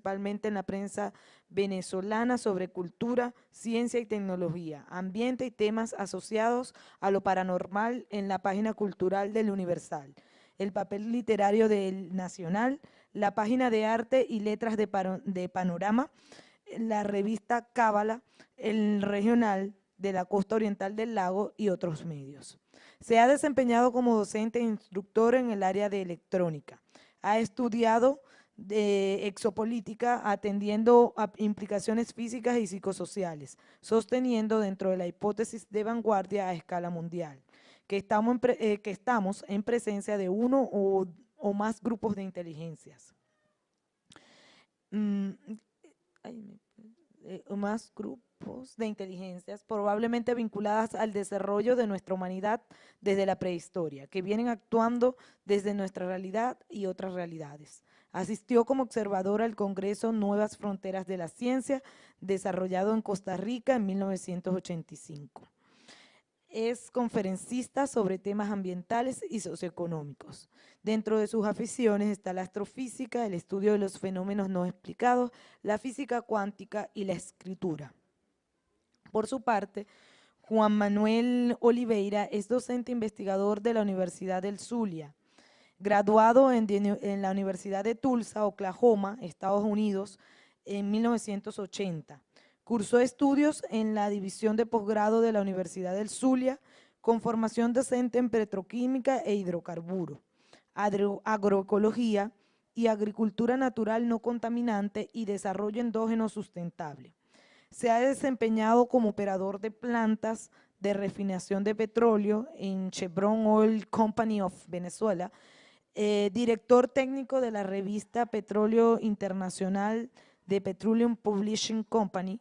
principalmente en la prensa venezolana sobre cultura, ciencia y tecnología, ambiente y temas asociados a lo paranormal en la página cultural del Universal, el papel literario del Nacional, la página de arte y letras de Panorama, la revista Cábala, el regional de la costa oriental del lago y otros medios. Se ha desempeñado como docente e instructor en el área de electrónica. Ha estudiado de exopolítica atendiendo a implicaciones físicas y psicosociales, sosteniendo dentro de la hipótesis de vanguardia a escala mundial, que estamos en presencia de uno o más grupos de inteligencias. O más grupos de inteligencias probablemente vinculadas al desarrollo de nuestra humanidad desde la prehistoria, que vienen actuando desde nuestra realidad y otras realidades. Asistió como observadora al Congreso Nuevas Fronteras de la Ciencia, desarrollado en Costa Rica en 1985. Es conferencista sobre temas ambientales y socioeconómicos. Dentro de sus aficiones está la astrofísica, el estudio de los fenómenos no explicados, la física cuántica y la escritura. Por su parte, Juan Manuel Oliveira es docente investigador de la Universidad del Zulia, graduado en la Universidad de Tulsa, Oklahoma, Estados Unidos, en 1980. Cursó estudios en la División de Posgrado de la Universidad del Zulia, con formación docente en petroquímica e hidrocarburo, agroecología y agricultura natural no contaminante y desarrollo endógeno sustentable. Se ha desempeñado como operador de plantas de refinación de petróleo en Chevron Oil Company of Venezuela, director técnico de la revista Petróleo Internacional de Petroleum Publishing Company,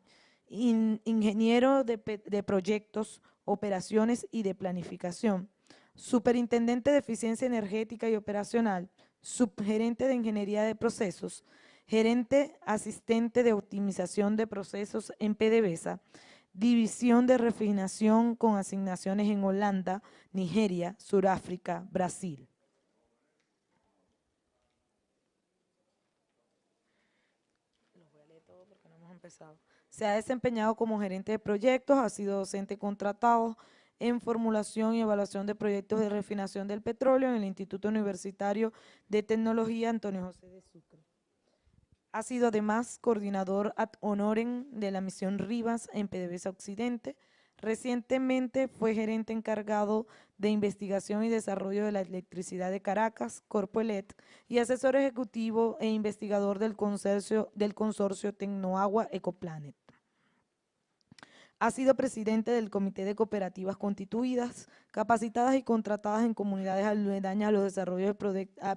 ingeniero de proyectos, operaciones y de planificación, superintendente de eficiencia energética y operacional, subgerente de ingeniería de procesos, gerente asistente de optimización de procesos en PDVSA, división de refinación con asignaciones en Holanda, Nigeria, Sudáfrica, Brasil. Porque no hemos empezado. Se ha desempeñado como gerente de proyectos, ha sido docente contratado en formulación y evaluación de proyectos de refinación del petróleo en el Instituto Universitario de Tecnología Antonio José de Sucre. Ha sido además coordinador ad honorem de la misión Rivas en PDVSA Occidente. Recientemente fue gerente encargado de investigación y desarrollo de la electricidad de Caracas, Corpoelec, y asesor ejecutivo e investigador del consorcio Tecnoagua Ecoplanet. Ha sido presidente del Comité de Cooperativas Constituidas, capacitadas y contratadas en comunidades aledañas a los desarrollos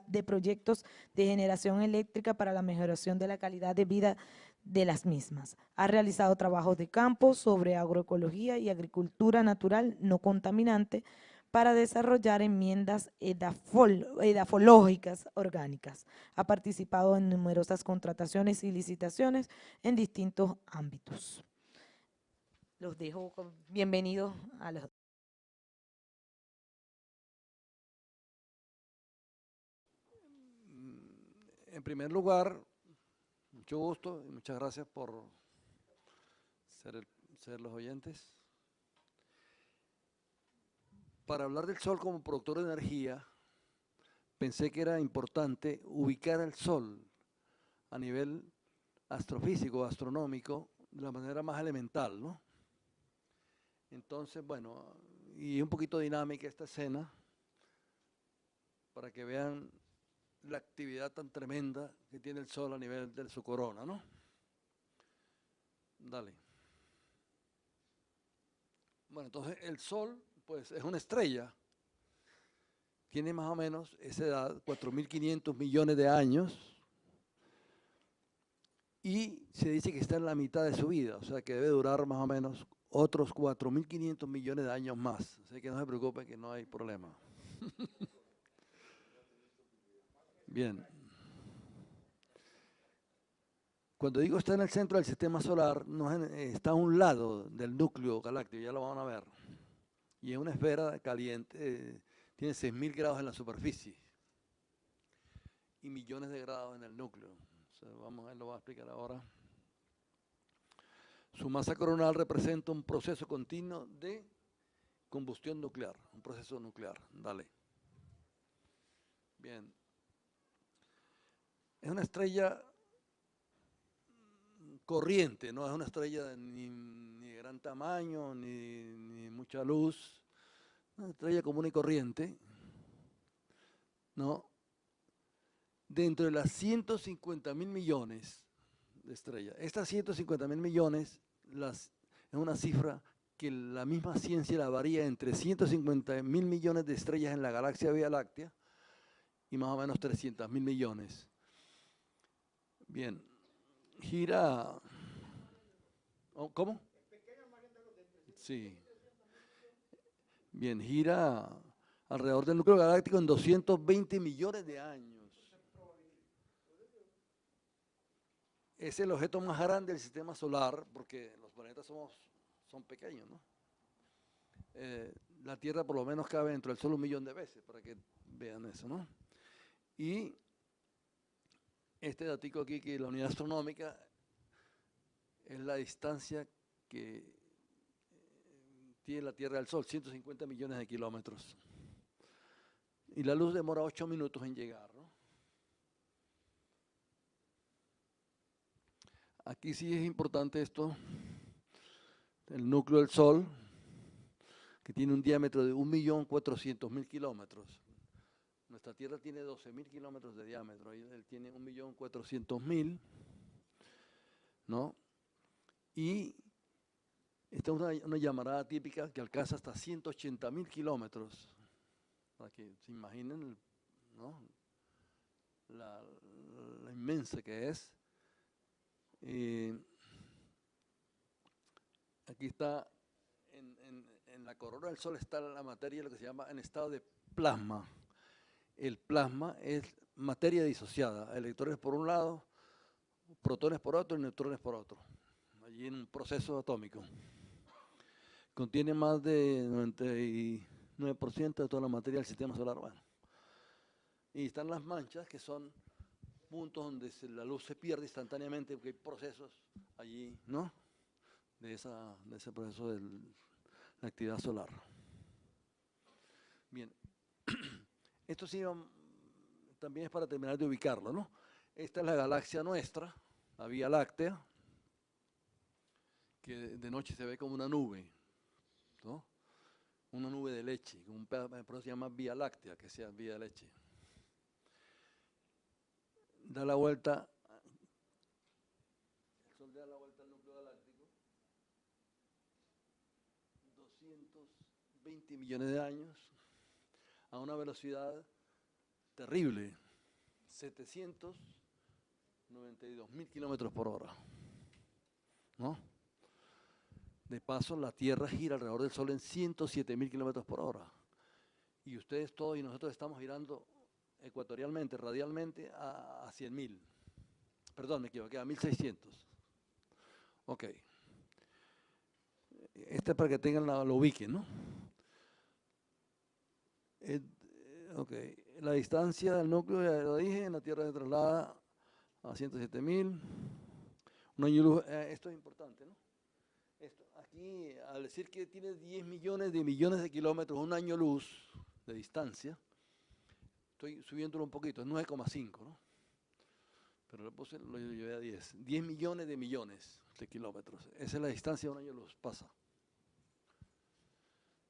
de proyectos de generación eléctrica para la mejoración de la calidad de vida de las mismas. Ha realizado trabajos de campo sobre agroecología y agricultura natural no contaminante para desarrollar enmiendas edafológicas orgánicas. Ha participado en numerosas contrataciones y licitaciones en distintos ámbitos. Los dejo bienvenidos a los… En primer lugar, mucho gusto y muchas gracias por ser los oyentes. Para hablar del Sol como productor de energía, pensé que era importante ubicar el Sol a nivel astrofísico, astronómico, de la manera más elemental, ¿no? Entonces, bueno, y un poquito dinámica esta escena, para que vean la actividad tan tremenda que tiene el Sol a nivel de su corona, ¿no? Dale. Bueno, entonces el Sol, pues, es una estrella. Tiene más o menos esa edad, 4.500 millones de años, y se dice que está en la mitad de su vida, o sea que debe durar más o menos otros 4.500 millones de años más. Así que no se preocupen que no hay problema. Bien. Cuando digo está en el centro del sistema solar, no está a un lado del núcleo galáctico, ya lo van a ver. Y es una esfera caliente, tiene 6.000 grados en la superficie y millones de grados en el núcleo. O vamos a ver, lo voy a explicar ahora. Su masa coronal representa un proceso continuo de combustión nuclear, un proceso nuclear. Dale. Bien. Es una estrella corriente, no es una estrella ni de gran tamaño, ni mucha luz. Una estrella común y corriente, ¿no? Dentro de las 150.000 millones de estrellas. Estas 150.000 millones es una cifra que la misma ciencia la varía entre 150.000 millones de estrellas en la galaxia Vía Láctea y más o menos 300.000 millones. Bien, gira... ¿Cómo? Sí. Bien, gira alrededor del núcleo galáctico en 220 millones de años. Es el objeto más grande del sistema solar, porque los planetas son pequeños, ¿no? La Tierra por lo menos cabe dentro del Sol 1.000.000 de veces, para que vean eso, ¿no? Y este datico aquí, que la unidad astronómica es la distancia que tiene la Tierra del Sol, 150 millones de kilómetros. Y la luz demora 8 minutos en llegar, ¿no? Aquí sí es importante esto, el núcleo del Sol, que tiene un diámetro de 1.400.000 kilómetros. Nuestra Tierra tiene 12.000 kilómetros de diámetro, él tiene 1.400.000, ¿no? Y esta es una llamarada típica que alcanza hasta 180.000 kilómetros, para que se imaginen, ¿no? la inmensa que es. Aquí está, en la corona del Sol está la materia, lo que se llama en estado de plasma. El plasma es materia disociada, electrones por un lado, protones por otro y neutrones por otro, allí en un proceso atómico. Contiene más de 99% de toda la materia del sistema solar. Bueno. Y están las manchas, que son puntos donde la luz se pierde instantáneamente, porque hay procesos allí, ¿no? De ese proceso de la actividad solar. Bien, esto sí también es para terminar de ubicarlo, ¿no? Esta es la galaxia nuestra, la Vía Láctea, que de noche se ve como una nube, ¿no? Una nube de leche, por eso se llama Vía Láctea, que sea vía de leche. Da la vuelta, el Sol da la vuelta al núcleo galáctico, 220 millones de años, a una velocidad terrible, 792.000 kilómetros por hora, ¿no? De paso, la Tierra gira alrededor del Sol en 107.000 kilómetros por hora. Y ustedes todos y nosotros estamos girando ecuatorialmente, radialmente, a 100.000. Perdón, me equivoqué, a 1.600. Ok. Este es para que tengan lo ubiquen, ¿no? Ok. La distancia del núcleo, ya lo dije, en la Tierra se traslada a 107.000. Un año luz, esto es importante, ¿no? Aquí, al decir que tiene 10 millones de kilómetros, un año luz de distancia, estoy subiéndolo un poquito, es 9,5, ¿no? Pero lo llevé a 10. 10 millones de kilómetros. Esa es la distancia de un año luz, pasa.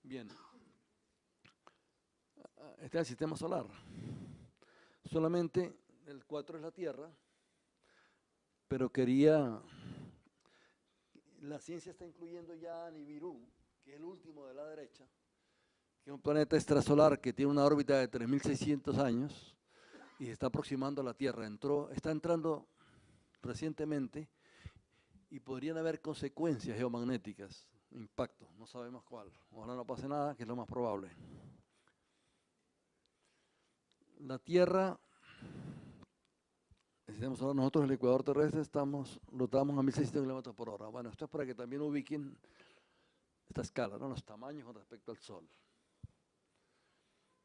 Bien. Este es el sistema solar. Solamente el 4 es la Tierra, pero la ciencia está incluyendo ya a Nibiru, que es el último de la derecha, que es un planeta extrasolar que tiene una órbita de 3.600 años y se está aproximando a la Tierra. Está entrando recientemente y podrían haber consecuencias geomagnéticas, impacto, no sabemos cuál. Ojalá no pase nada, que es lo más probable. La Tierra, nosotros el ecuador terrestre lo estamos a 1.600 kilómetros por hora. Bueno, esto es para que también ubiquen esta escala, ¿no? Los tamaños con respecto al Sol.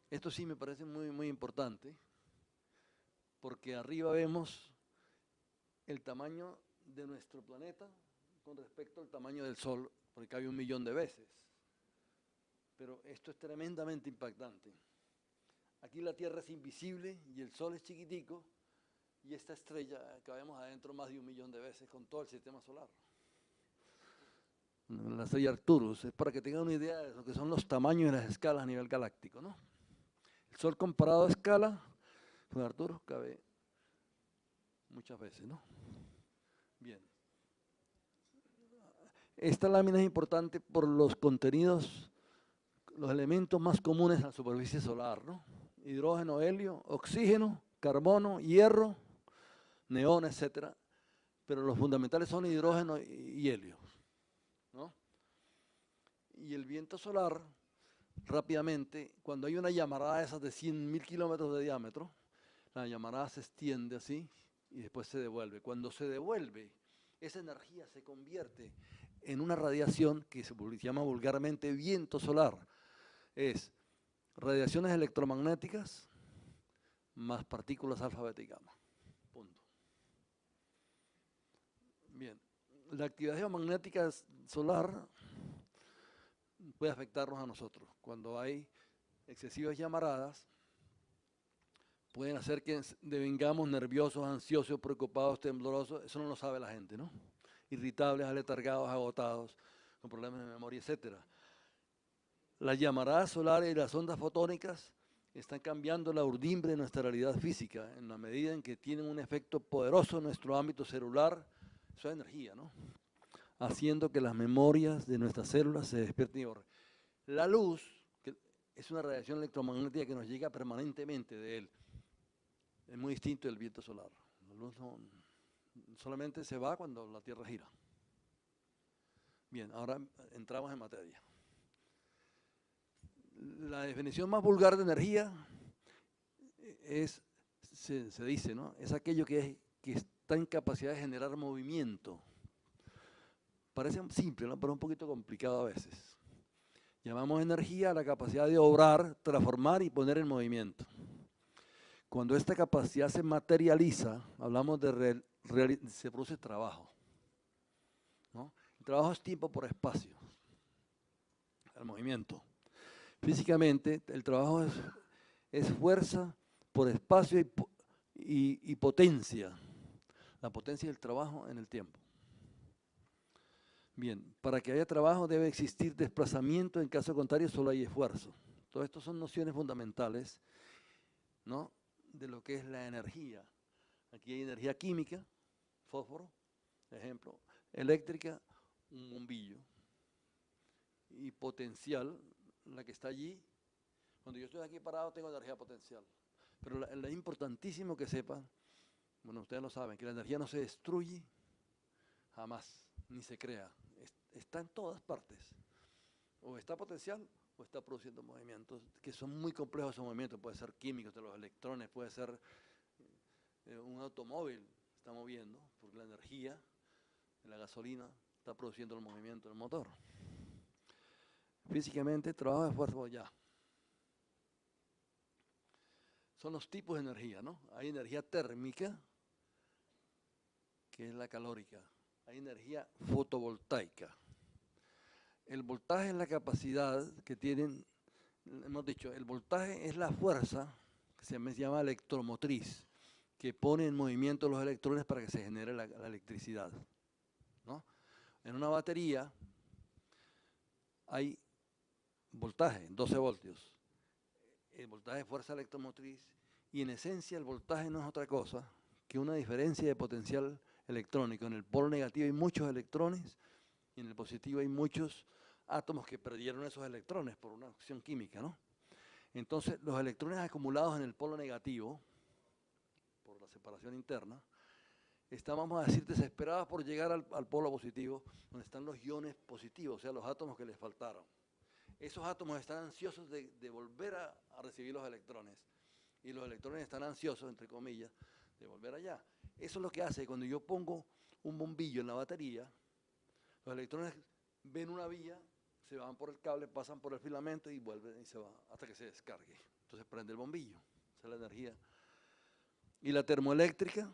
Esto sí me parece muy, muy importante, porque arriba vemos el tamaño de nuestro planeta con respecto al tamaño del Sol, porque cabe 1 millón de veces. Pero esto es tremendamente impactante. Aquí la Tierra es invisible y el Sol es chiquitico, y esta estrella cabemos adentro más de 1 millón de veces con todo el sistema solar. La estrella Arcturus, es para que tengan una idea de lo que son los tamaños y las escalas a nivel galáctico, ¿no? El Sol comparado a escala con Arcturus cabe muchas veces, ¿no? Bien. Esta lámina es importante por los contenidos, los elementos más comunes en la superficie solar, ¿no? Hidrógeno, helio, oxígeno, carbono, hierro, neón, etcétera. Pero los fundamentales son hidrógeno y helio, ¿no? Y el viento solar, rápidamente, cuando hay una llamarada de esas de 100.000 kilómetros de diámetro, la llamarada se extiende así y después se devuelve. Cuando se devuelve, esa energía se convierte en una radiación que se llama vulgarmente viento solar. Es radiaciones electromagnéticas más partículas alfa, beta y gamma. Punto. Bien, la actividad geomagnética solar puede afectarnos a nosotros. Cuando hay excesivas llamaradas, pueden hacer que devengamos nerviosos, ansiosos, preocupados, temblorosos. Eso no lo sabe la gente, ¿no? Irritables, aletargados, agotados, con problemas de memoria, etcétera. Las llamaradas solares y las ondas fotónicas están cambiando la urdimbre de nuestra realidad física en la medida en que tienen un efecto poderoso en nuestro ámbito celular, eso es energía, ¿no? Haciendo que las memorias de nuestras células se despierten y borren. La luz, que es una radiación electromagnética que nos llega permanentemente de él, es muy distinto del viento solar. La luz solamente se va cuando la Tierra gira. Bien, ahora entramos en materia. La definición más vulgar de energía es, se dice, ¿no? Es aquello que está en capacidad de generar movimiento. Parece simple, ¿no? Pero es un poquito complicado a veces. Llamamos energía a la capacidad de obrar, transformar y poner en movimiento. Cuando esta capacidad se materializa, hablamos de se produce trabajo, ¿no? El trabajo es tiempo por espacio, el movimiento. Físicamente, el trabajo es fuerza por espacio y potencia. La potencia del trabajo en el tiempo. Bien, para que haya trabajo debe existir desplazamiento, en caso contrario solo hay esfuerzo. Todo esto son nociones fundamentales, ¿no?, de lo que es la energía. Aquí hay energía química, fósforo, ejemplo, eléctrica, un bombillo, y potencial, la que está allí. Cuando yo estoy aquí parado tengo energía potencial, pero es importantísimo que sepan, bueno, ustedes lo saben, que la energía no se destruye jamás, ni se crea, está en todas partes, o está potencial o está produciendo movimientos que son muy complejos. Esos movimientos pueden ser químicos de los electrones, puede ser un automóvil está moviendo, porque la energía de la gasolina está produciendo el movimiento del motor. Físicamente, trabajo de esfuerzo ya. Son los tipos de energía, ¿no? Hay energía térmica, que es la calórica. Hay energía fotovoltaica. El voltaje es la capacidad que tienen, hemos dicho, el voltaje es la fuerza, que se llama electromotriz, que pone en movimiento los electrones para que se genere la electricidad, ¿no? En una batería hay voltaje, 12 voltios. El voltaje es fuerza electromotriz y en esencia el voltaje no es otra cosa que una diferencia de potencial electrónico. En el polo negativo hay muchos electrones y en el positivo hay muchos átomos que perdieron esos electrones por una acción química, ¿no? Entonces los electrones acumulados en el polo negativo, por la separación interna, están, vamos a decir, desesperados por llegar al polo positivo, donde están los iones positivos, o sea, los átomos que les faltaron. Esos átomos están ansiosos de volver a recibir los electrones, y los electrones están ansiosos, entre comillas, de volver allá. Eso es lo que hace cuando yo pongo un bombillo en la batería, los electrones ven una vía, se van por el cable, pasan por el filamento y vuelven y se va hasta que se descargue. Entonces prende el bombillo, esa es la energía. Y la termoeléctrica,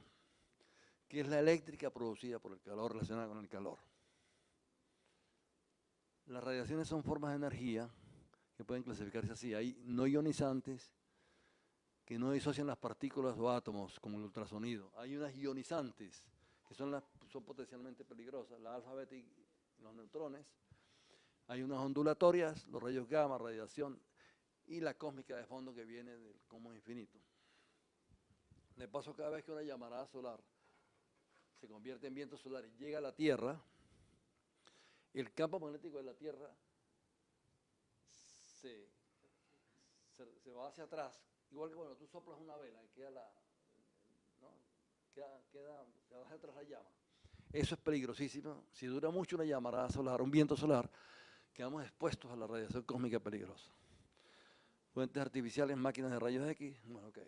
que es la eléctrica producida por el calor, relacionada con el calor. Las radiaciones son formas de energía que pueden clasificarse así. Hay no ionizantes, que no disocian las partículas o átomos, como el ultrasonido. Hay unas ionizantes, que son potencialmente peligrosas, la alfa, beta y los neutrones. Hay unas ondulatorias, los rayos gamma, radiación, y la cósmica de fondo que viene del cosmos infinito. De paso, cada vez que una llamarada solar se convierte en viento solar y llega a la Tierra, el campo magnético de la Tierra se va hacia atrás, igual que cuando tú soplas una vela y queda se va hacia atrás la llama. Eso es peligrosísimo. Si dura mucho una llamarada solar, un viento solar, quedamos expuestos a la radiación cósmica peligrosa. Fuentes artificiales, máquinas de rayos X, bueno, ok.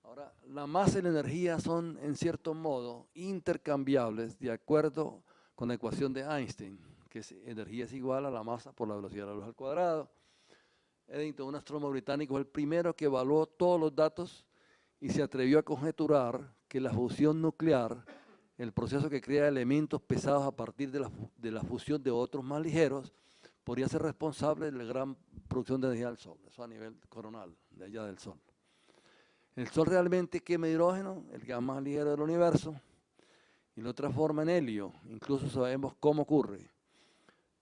Ahora, la masa y la energía son, en cierto modo, intercambiables de acuerdo con la ecuación de Einstein, que energía es igual a la masa por la velocidad de la luz al cuadrado. Eddington, un astrónomo británico, es el primero que evaluó todos los datos y se atrevió a conjeturar que la fusión nuclear, el proceso que crea elementos pesados a partir de la fusión de otros más ligeros, podría ser responsable de la gran producción de energía del Sol, eso a nivel coronal, de allá del Sol. El Sol realmente quema hidrógeno, el gas más ligero del universo, y lo transforma en helio. Incluso sabemos cómo ocurre.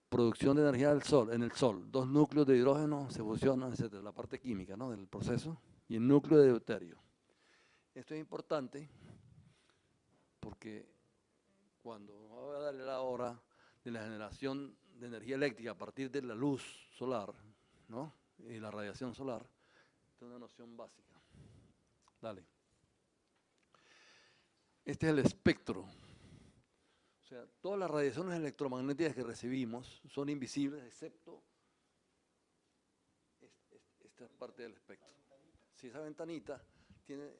Producción de energía del Sol, en el Sol, dos núcleos de hidrógeno se fusionan, etc. La parte química, ¿no?, del proceso, y el núcleo de deuterio. Esto es importante porque cuando voy a darle la hora de la generación de energía eléctrica a partir de la luz solar, ¿no?, y la radiación solar, esta es una noción básica. Dale. Este es el espectro. O sea, todas las radiaciones electromagnéticas que recibimos son invisibles, excepto esta parte del espectro. Si esa ventanita tiene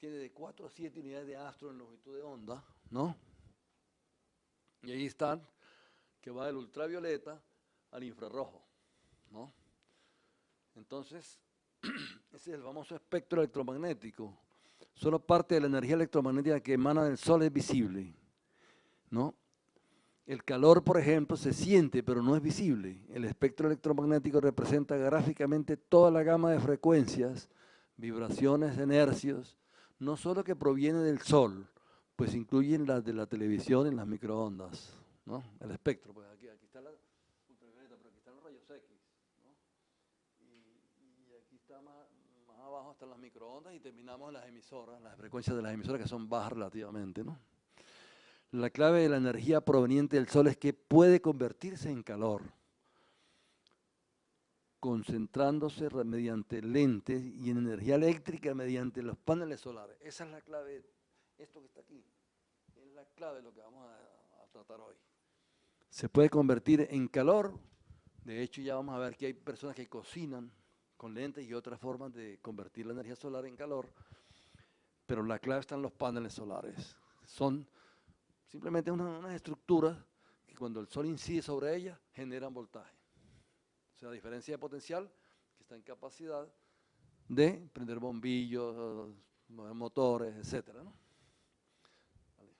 de 4 a 7 unidades de astro en longitud de onda, ¿no? Y ahí están, que va del ultravioleta al infrarrojo, ¿no? Entonces, ese es el famoso espectro electromagnético. Solo parte de la energía electromagnética que emana del Sol es visible, ¿no? El calor, por ejemplo, se siente, pero no es visible. El espectro electromagnético representa gráficamente toda la gama de frecuencias, vibraciones, hercios, no solo que proviene del Sol, pues incluyen las de la televisión y las microondas, ¿no? El espectro, pues aquí está la ultravioleta, pero aquí están los rayos X, ¿no? Y aquí está más abajo están las microondas y terminamos en las emisoras, las frecuencias de las emisoras que son bajas relativamente, ¿no? La clave de la energía proveniente del Sol es que puede convertirse en calor, concentrándose mediante lentes y en energía eléctrica mediante los paneles solares. Esa es la clave, esto que está aquí, es la clave de lo que vamos a tratar hoy. Se puede convertir en calor, de hecho ya vamos a ver que hay personas que cocinan con lentes y otras formas de convertir la energía solar en calor, pero la clave está en los paneles solares. Son simplemente unas estructuras que cuando el Sol incide sobre ellas generan voltaje. O sea, diferencia de potencial que está en capacidad de prender bombillos, mover motores, etc., ¿no? Vale.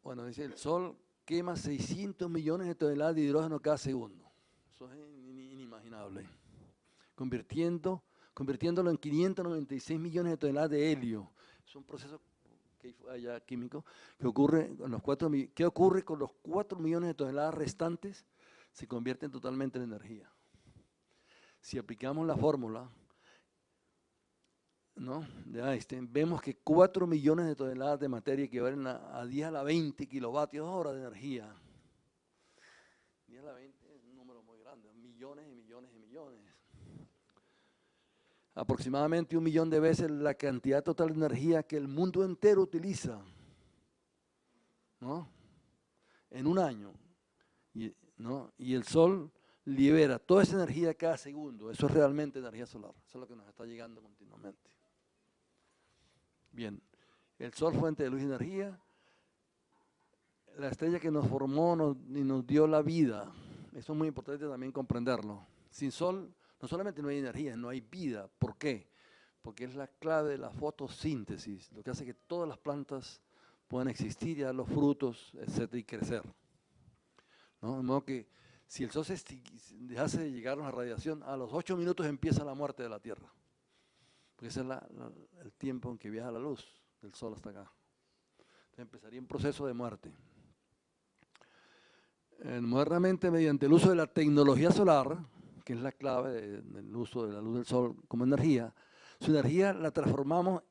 Bueno, dice, el Sol quema 600 millones de toneladas de hidrógeno cada segundo. Eso es inimaginable. Convirtiéndolo en 596 millones de toneladas de helio. Es un proceso allá químico que ocurre con ¿qué ocurre con los 4 millones de toneladas restantes? Se convierten totalmente en energía. Si aplicamos la fórmula, ¿no?, de Einstein, vemos que 4 millones de toneladas de materia equivalen a 10 a la 20 kilovatios hora de energía. 10 a la 20 es un número muy grande, millones y millones y millones. Aproximadamente 1 millón de veces la cantidad total de energía que el mundo entero utiliza, ¿no?, en un año, ¿no? Y el Sol libera toda esa energía cada segundo. Eso es realmente energía solar, eso es lo que nos está llegando continuamente. Bien, el Sol, fuente de luz y energía, la estrella que nos formó y nos dio la vida. Eso es muy importante también comprenderlo. Sin Sol no solamente no hay energía, no hay vida. ¿Por qué? porque es la clave de la fotosíntesis, lo que hace que todas las plantas puedan existir y dar los frutos, etcétera, y crecer, ¿no? De modo que si el sol dejase de llegarnos a radiación, a los 8 minutos empieza la muerte de la Tierra, porque ese es el tiempo en que viaja la luz del sol hasta acá. Entonces empezaría un proceso de muerte. Modernamente, mediante el uso de la tecnología solar, que es la clave del uso de la luz del sol como energía, su energía la transformamos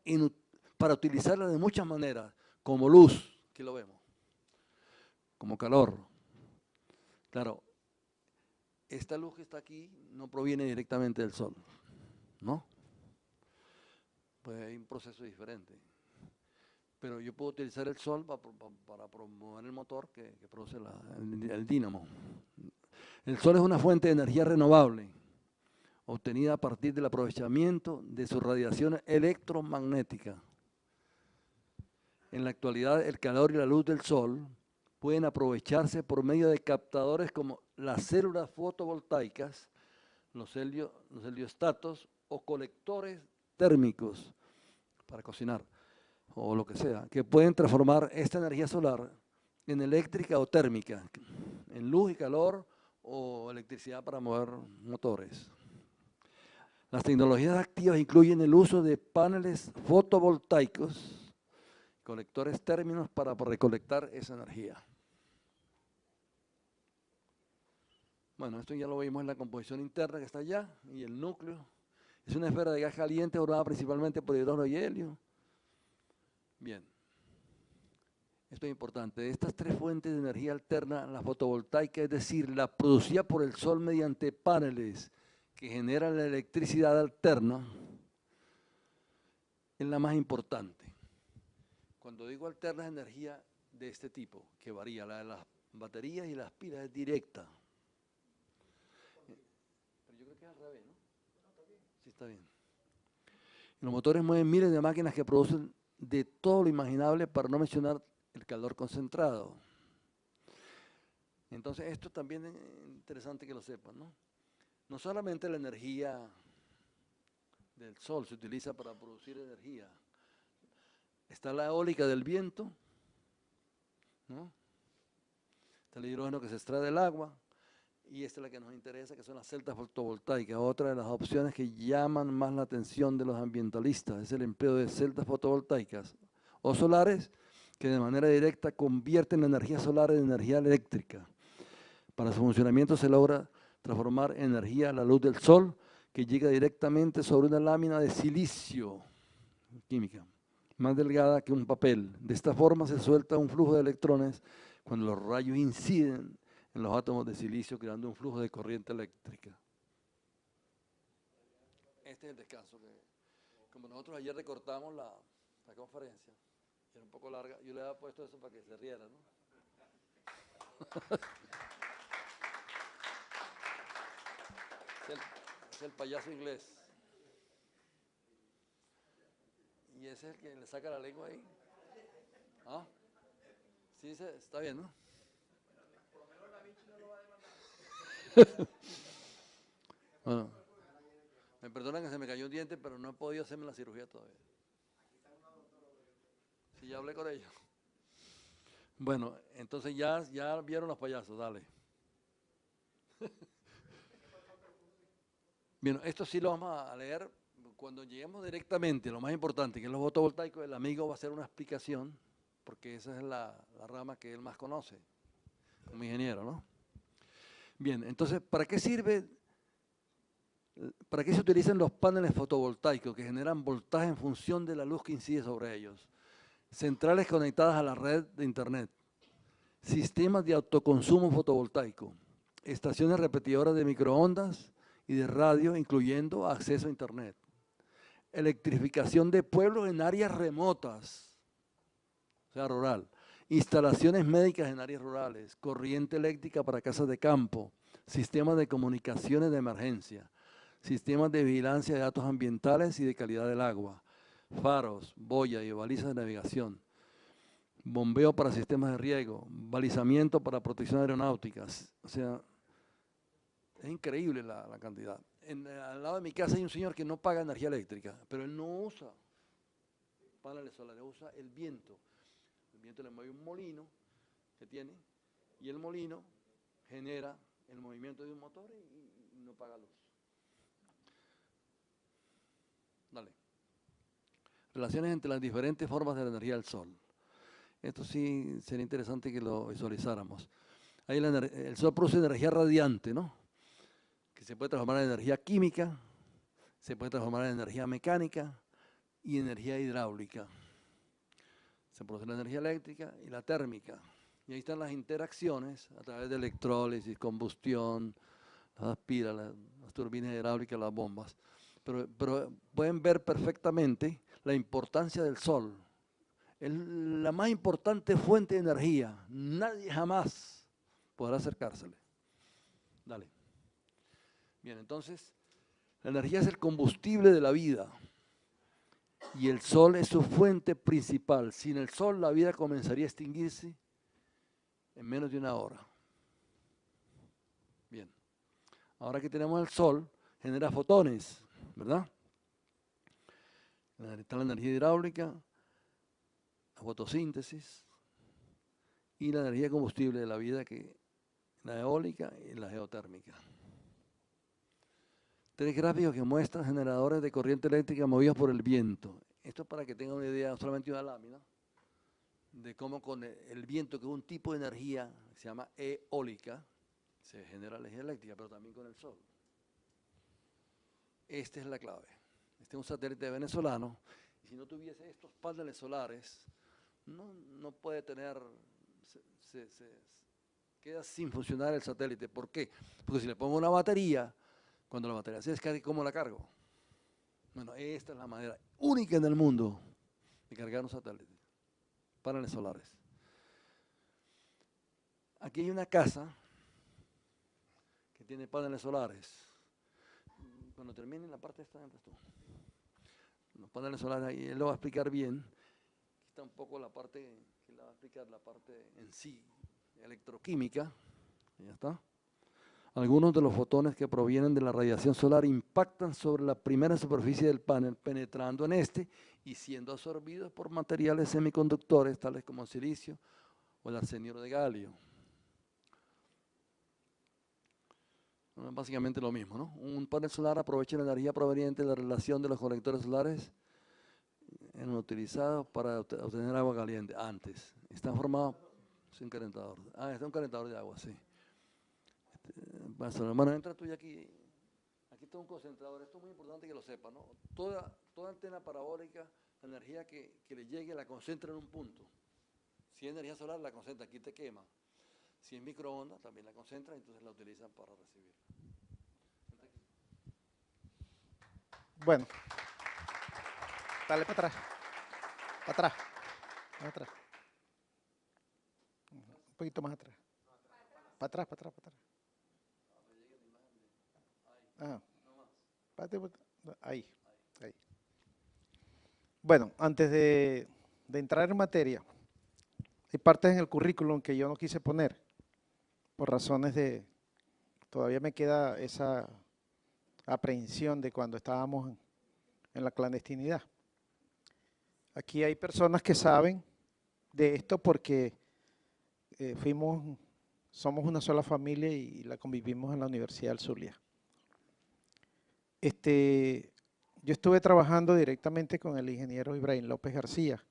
para utilizarla de muchas maneras, como luz, aquí lo vemos, como calor. Claro, esta luz que está aquí no proviene directamente del sol, ¿no? Pues hay un proceso diferente. Pero yo puedo utilizar el sol para promover el motor que produce el dínamo. El sol es una fuente de energía renovable, obtenida a partir del aprovechamiento de su radiación electromagnética. En la actualidad, el calor y la luz del sol pueden aprovecharse por medio de captadores como las células fotovoltaicas, los heliostatos o colectores térmicos para cocinar, o lo que sea, que pueden transformar esta energía solar en eléctrica o térmica, en luz y calor o electricidad para mover motores. Las tecnologías activas incluyen el uso de paneles fotovoltaicos, colectores térmicos para recolectar esa energía. Bueno, esto ya lo vimos en la composición interna que está allá, y el núcleo. Es una esfera de gas caliente formada principalmente por hidrógeno y helio. Bien, esto es importante. De estas tres fuentes de energía alterna, la fotovoltaica, es decir, la producida por el sol mediante paneles que generan la electricidad alterna, es la más importante. Cuando digo alterna, es energía de este tipo, que varía. La de las baterías y las pilas es directa. Pero yo creo que es al revés, ¿no? Sí, está bien. Los motores mueven miles de máquinas que producen de todo lo imaginable, para no mencionar el calor concentrado. Entonces, esto también es interesante que lo sepan, ¿no? No solamente la energía del sol se utiliza para producir energía. Está la eólica del viento, ¿no? Está el hidrógeno que se extrae del agua, y esta es la que nos interesa, que son las celdas fotovoltaicas. Otra de las opciones que llaman más la atención de los ambientalistas es el empleo de celdas fotovoltaicas o solares que de manera directa convierten la energía solar en energía eléctrica. Para su funcionamiento se logra transformar energía a la luz del sol, que llega directamente sobre una lámina de silicio, química, más delgada que un papel. De esta forma se suelta un flujo de electrones cuando los rayos inciden en los átomos de silicio, creando un flujo de corriente eléctrica. Este es el descanso. Como nosotros ayer recortamos la conferencia, era un poco larga, yo le había puesto eso para que se riera, ¿no? Es el payaso inglés. Y ese es el que le saca la lengua ahí. ¿Ah? Sí, está bien, ¿no? Por lo menos la Vinci no lo va a demandar. Bueno, me perdonan que se me cayó un diente, pero no he podido hacerme la cirugía todavía. Sí, ya hablé con ellos. Bueno, entonces ya vieron los payasos, dale. Bien, esto sí lo vamos a leer cuando lleguemos directamente. Lo más importante, que es los fotovoltaicos, el amigo va a hacer una explicación, porque esa es la rama que él más conoce, como ingeniero, ¿no? Bien, entonces, ¿para qué sirve? ¿Para qué se utilizan los paneles fotovoltaicos que generan voltaje en función de la luz que incide sobre ellos? Centrales conectadas a la red de internet, sistemas de autoconsumo fotovoltaico, estaciones repetidoras de microondas y de radio, incluyendo acceso a internet, electrificación de pueblos en áreas remotas, o sea, rural, instalaciones médicas en áreas rurales, corriente eléctrica para casas de campo, sistemas de comunicaciones de emergencia, sistemas de vigilancia de datos ambientales y de calidad del agua, faros, boyas y balizas de navegación, bombeo para sistemas de riego, balizamiento para protección aeronáutica. O sea, es increíble la cantidad. al lado de mi casa hay un señor que no paga energía eléctrica, pero él no usa paneles solares, usa el viento. El viento le mueve un molino que tiene y el molino genera el movimiento de un motor y no paga luz. Dale. Relaciones entre las diferentes formas de la energía del sol. Esto sí sería interesante que lo visualizáramos. Ahí el sol produce energía radiante, ¿no? Que se puede transformar en energía química, se puede transformar en energía mecánica y energía hidráulica. Se produce la energía eléctrica y la térmica. Y ahí están las interacciones a través de electrólisis, combustión, las aspiras, las turbinas hidráulicas, las bombas. Pero pueden ver perfectamente la importancia del sol. Es la más importante fuente de energía. Nadie jamás podrá acercársele. Dale. Bien, entonces, la energía es el combustible de la vida. Y el sol es su fuente principal. Sin el sol, la vida comenzaría a extinguirse en menos de una hora. Bien. Ahora que tenemos el sol, genera fotones, ¿verdad? Está la energía hidráulica, la fotosíntesis y la energía combustible de la vida, que la eólica y la geotérmica. 3 gráficos que muestran generadores de corriente eléctrica movidos por el viento. Esto es para que tengan una idea, solamente una lámina, de cómo con el viento, que es un tipo de energía que se llama eólica, se genera la energía eléctrica, pero también con el sol. Esta es la clave. Este es un satélite venezolano, y si no tuviese estos paneles solares, no puede tener, queda sin funcionar el satélite. ¿Por qué? Porque si le pongo una batería, cuando la batería se descargue, ¿cómo la cargo? Bueno, esta es la manera única en el mundo de cargar un satélite, paneles solares. Aquí hay una casa que tiene paneles solares. Cuando termine la parte esta, entras tú. Los paneles solares, ahí él lo va a explicar bien. Aquí está un poco la parte, que le va a explicar la parte en sí, electroquímica. Ya está. Algunos de los fotones que provienen de la radiación solar impactan sobre la primera superficie del panel, penetrando en este y siendo absorbidos por materiales semiconductores, tales como el silicio o el arseniuro de galio. Básicamente lo mismo, ¿no? Un panel solar aprovecha la energía proveniente de la relación de los colectores solares utilizados para obtener agua caliente. Antes, están formados sin calentador. Está un calentador de agua, sí. Bueno, entra tú y aquí está un concentrador. Esto es muy importante que lo sepas, ¿no? Toda antena parabólica, la energía que le llegue la concentra en un punto. Si es energía solar, la concentra, aquí te quema. Si es microondas, también la concentra, entonces la utilizan para recibir. Bueno, dale para atrás, para atrás, más atrás. Un poquito más atrás. Para atrás, para atrás, para atrás. Ahí. Bueno, antes de entrar en materia, hay partes en el currículum que yo no quise poner, por razones de, todavía me queda esa aprehensión de cuando estábamos en la clandestinidad. Aquí hay personas que saben de esto porque somos una sola familia y la convivimos en la Universidad del Zulia. Yo estuve trabajando directamente con el ingeniero Ibrahim López García,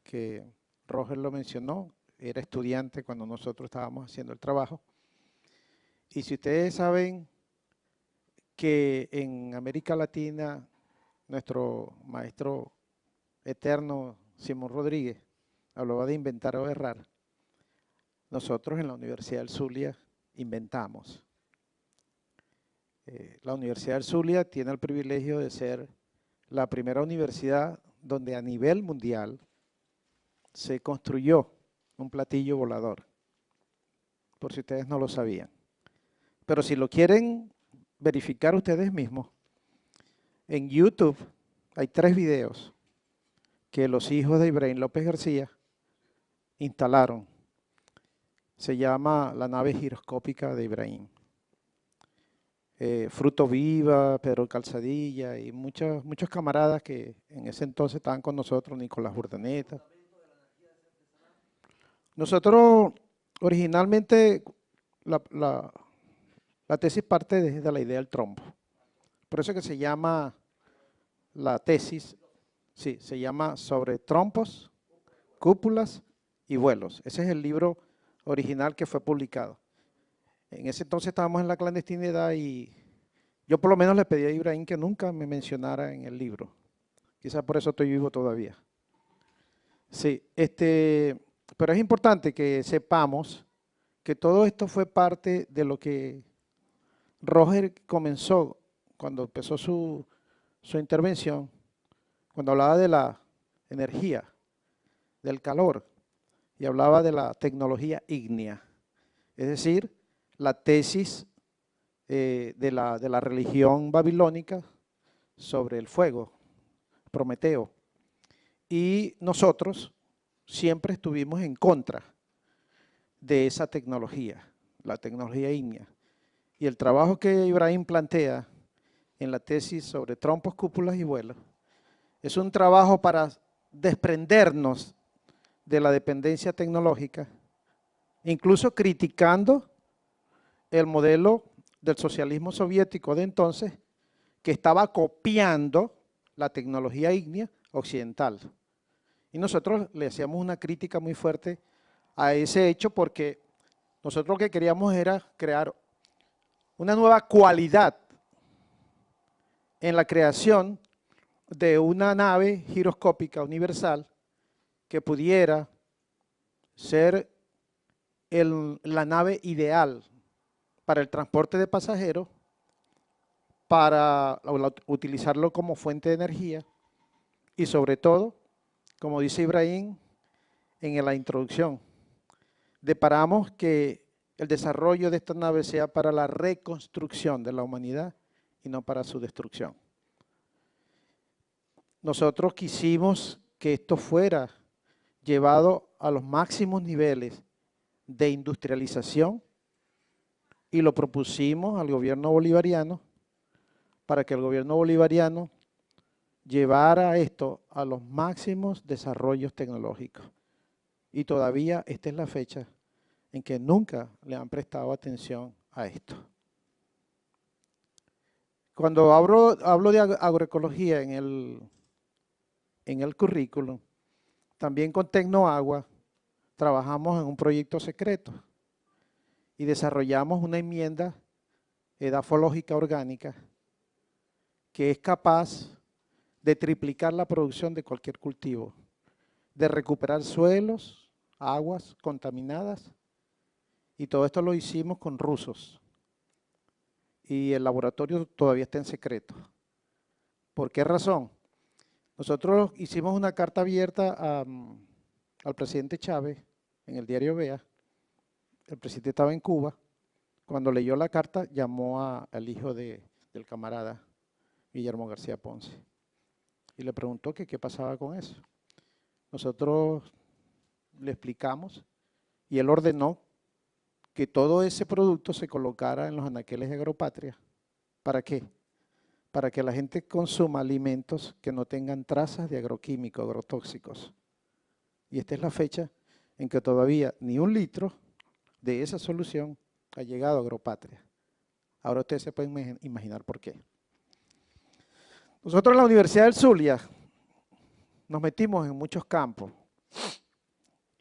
que Roger lo mencionó, era estudiante cuando nosotros estábamos haciendo el trabajo. Y si ustedes saben que en América Latina, nuestro maestro eterno, Simón Rodríguez, hablaba de inventar o errar, nosotros en la Universidad del Zulia inventamos. La Universidad del Zulia tiene el privilegio de ser la primera universidad donde a nivel mundial se construyó un platillo volador, por si ustedes no lo sabían. Pero si lo quieren verificar ustedes mismos, en YouTube hay 3 videos que los hijos de Ibrahim López García instalaron. Se llama la nave giroscópica de Ibrahim. Fruto Viva, Pedro Calzadilla y muchos camaradas que en ese entonces estaban con nosotros, Nicolás Urdaneta. Nosotros originalmente la tesis parte desde la idea del trompo. Por eso que se llama la tesis, sí, se llama sobre trompos, cúpulas y vuelos. Ese es el libro original que fue publicado. En ese entonces estábamos en la clandestinidad y yo por lo menos le pedí a Ibrahim que nunca me mencionara en el libro. Quizás por eso estoy vivo todavía. Sí, pero es importante que sepamos que todo esto fue parte de lo que Roger comenzó cuando empezó su intervención, cuando hablaba de la energía, del calor, y hablaba de la tecnología ígnea, es decir, la tesis de la religión babilónica sobre el fuego, Prometeo. Y nosotros siempre estuvimos en contra de esa tecnología, la tecnología ígnea. Y el trabajo que Ibrahim plantea en la tesis sobre trompos, cúpulas y vuelos es un trabajo para desprendernos de la dependencia tecnológica, incluso criticando el modelo del socialismo soviético de entonces, que estaba copiando la tecnología ígnea occidental. Y nosotros le hacíamos una crítica muy fuerte a ese hecho porque nosotros lo que queríamos era crear una nueva cualidad en la creación de una nave giroscópica universal que pudiera ser la nave ideal para el transporte de pasajeros, para utilizarlo como fuente de energía y sobre todo, como dice Ibrahim en la introducción, deparamos que el desarrollo de esta nave sea para la reconstrucción de la humanidad y no para su destrucción. Nosotros quisimos que esto fuera llevado a los máximos niveles de industrialización y lo propusimos al gobierno bolivariano para que el gobierno bolivariano llevara esto a los máximos desarrollos tecnológicos. Y todavía esta es la fecha en que nunca le han prestado atención a esto. Cuando hablo de agroecología en el currículum, también con Tecnoagua trabajamos en un proyecto secreto y desarrollamos una enmienda edafológica orgánica que es capaz de triplicar la producción de cualquier cultivo, de recuperar suelos, aguas contaminadas, y todo esto lo hicimos con rusos. Y el laboratorio todavía está en secreto. ¿Por qué razón? Nosotros hicimos una carta abierta al presidente Chávez en el diario Vea. El presidente estaba en Cuba. Cuando leyó la carta, llamó al hijo del camarada Guillermo García Ponce y le preguntó que qué pasaba con eso. Nosotros le explicamos y él ordenó que todo ese producto se colocara en los anaqueles de Agropatria. ¿Para qué? Para que la gente consuma alimentos que no tengan trazas de agroquímicos, agrotóxicos. Y esta es la fecha en que todavía ni un litro de esa solución ha llegado a Agropatria. Ahora ustedes se pueden imaginar por qué. Nosotros en la Universidad del Zulia nos metimos en muchos campos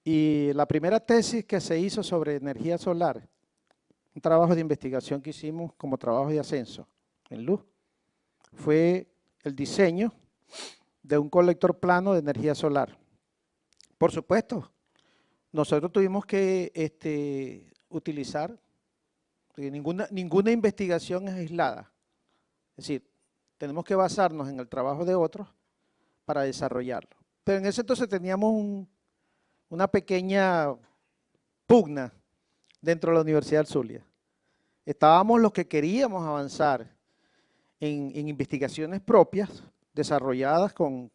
y la primera tesis que se hizo sobre energía solar, un trabajo de investigación que hicimos como trabajo de ascenso en luz, fue el diseño de un colector plano de energía solar. Por supuesto, nosotros tuvimos que utilizar, porque ninguna investigación es aislada, es decir, tenemos que basarnos en el trabajo de otros para desarrollarlo. Pero en ese entonces teníamos una pequeña pugna dentro de la Universidad del Zulia. Estábamos los que queríamos avanzar en investigaciones propias, desarrolladas con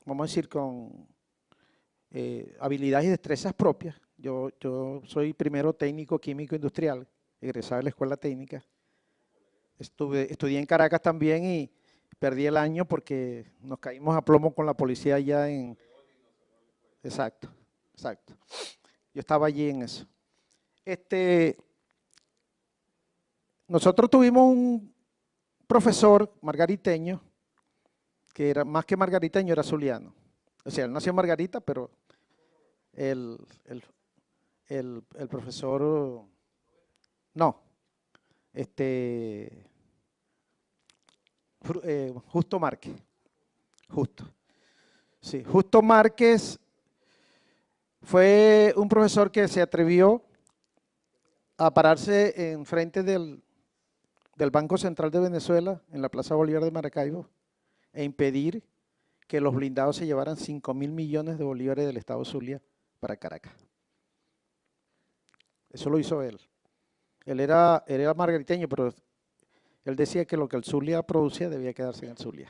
vamos a decir, con habilidades y destrezas propias. Yo soy primero técnico químico industrial, egresado de la escuela técnica, Estudié en Caracas también y perdí el año porque nos caímos a plomo con la policía allá en… Exacto, exacto. Yo estaba allí en eso. Nosotros tuvimos un profesor margariteño, que era más que margariteño, era zuliano. O sea, él nació en Margarita, pero el, el- el profesor, no, Justo Márquez, Justo. Sí, Justo Márquez fue un profesor que se atrevió a pararse en frente del Banco Central de Venezuela, en la Plaza Bolívar de Maracaibo, e impedir que los blindados se llevaran 5.000 millones de bolívares del Estado Zulia para Caracas. Eso lo hizo él. Él era margariteño, pero él decía que lo que el Zulia producía debía quedarse en el Zulia.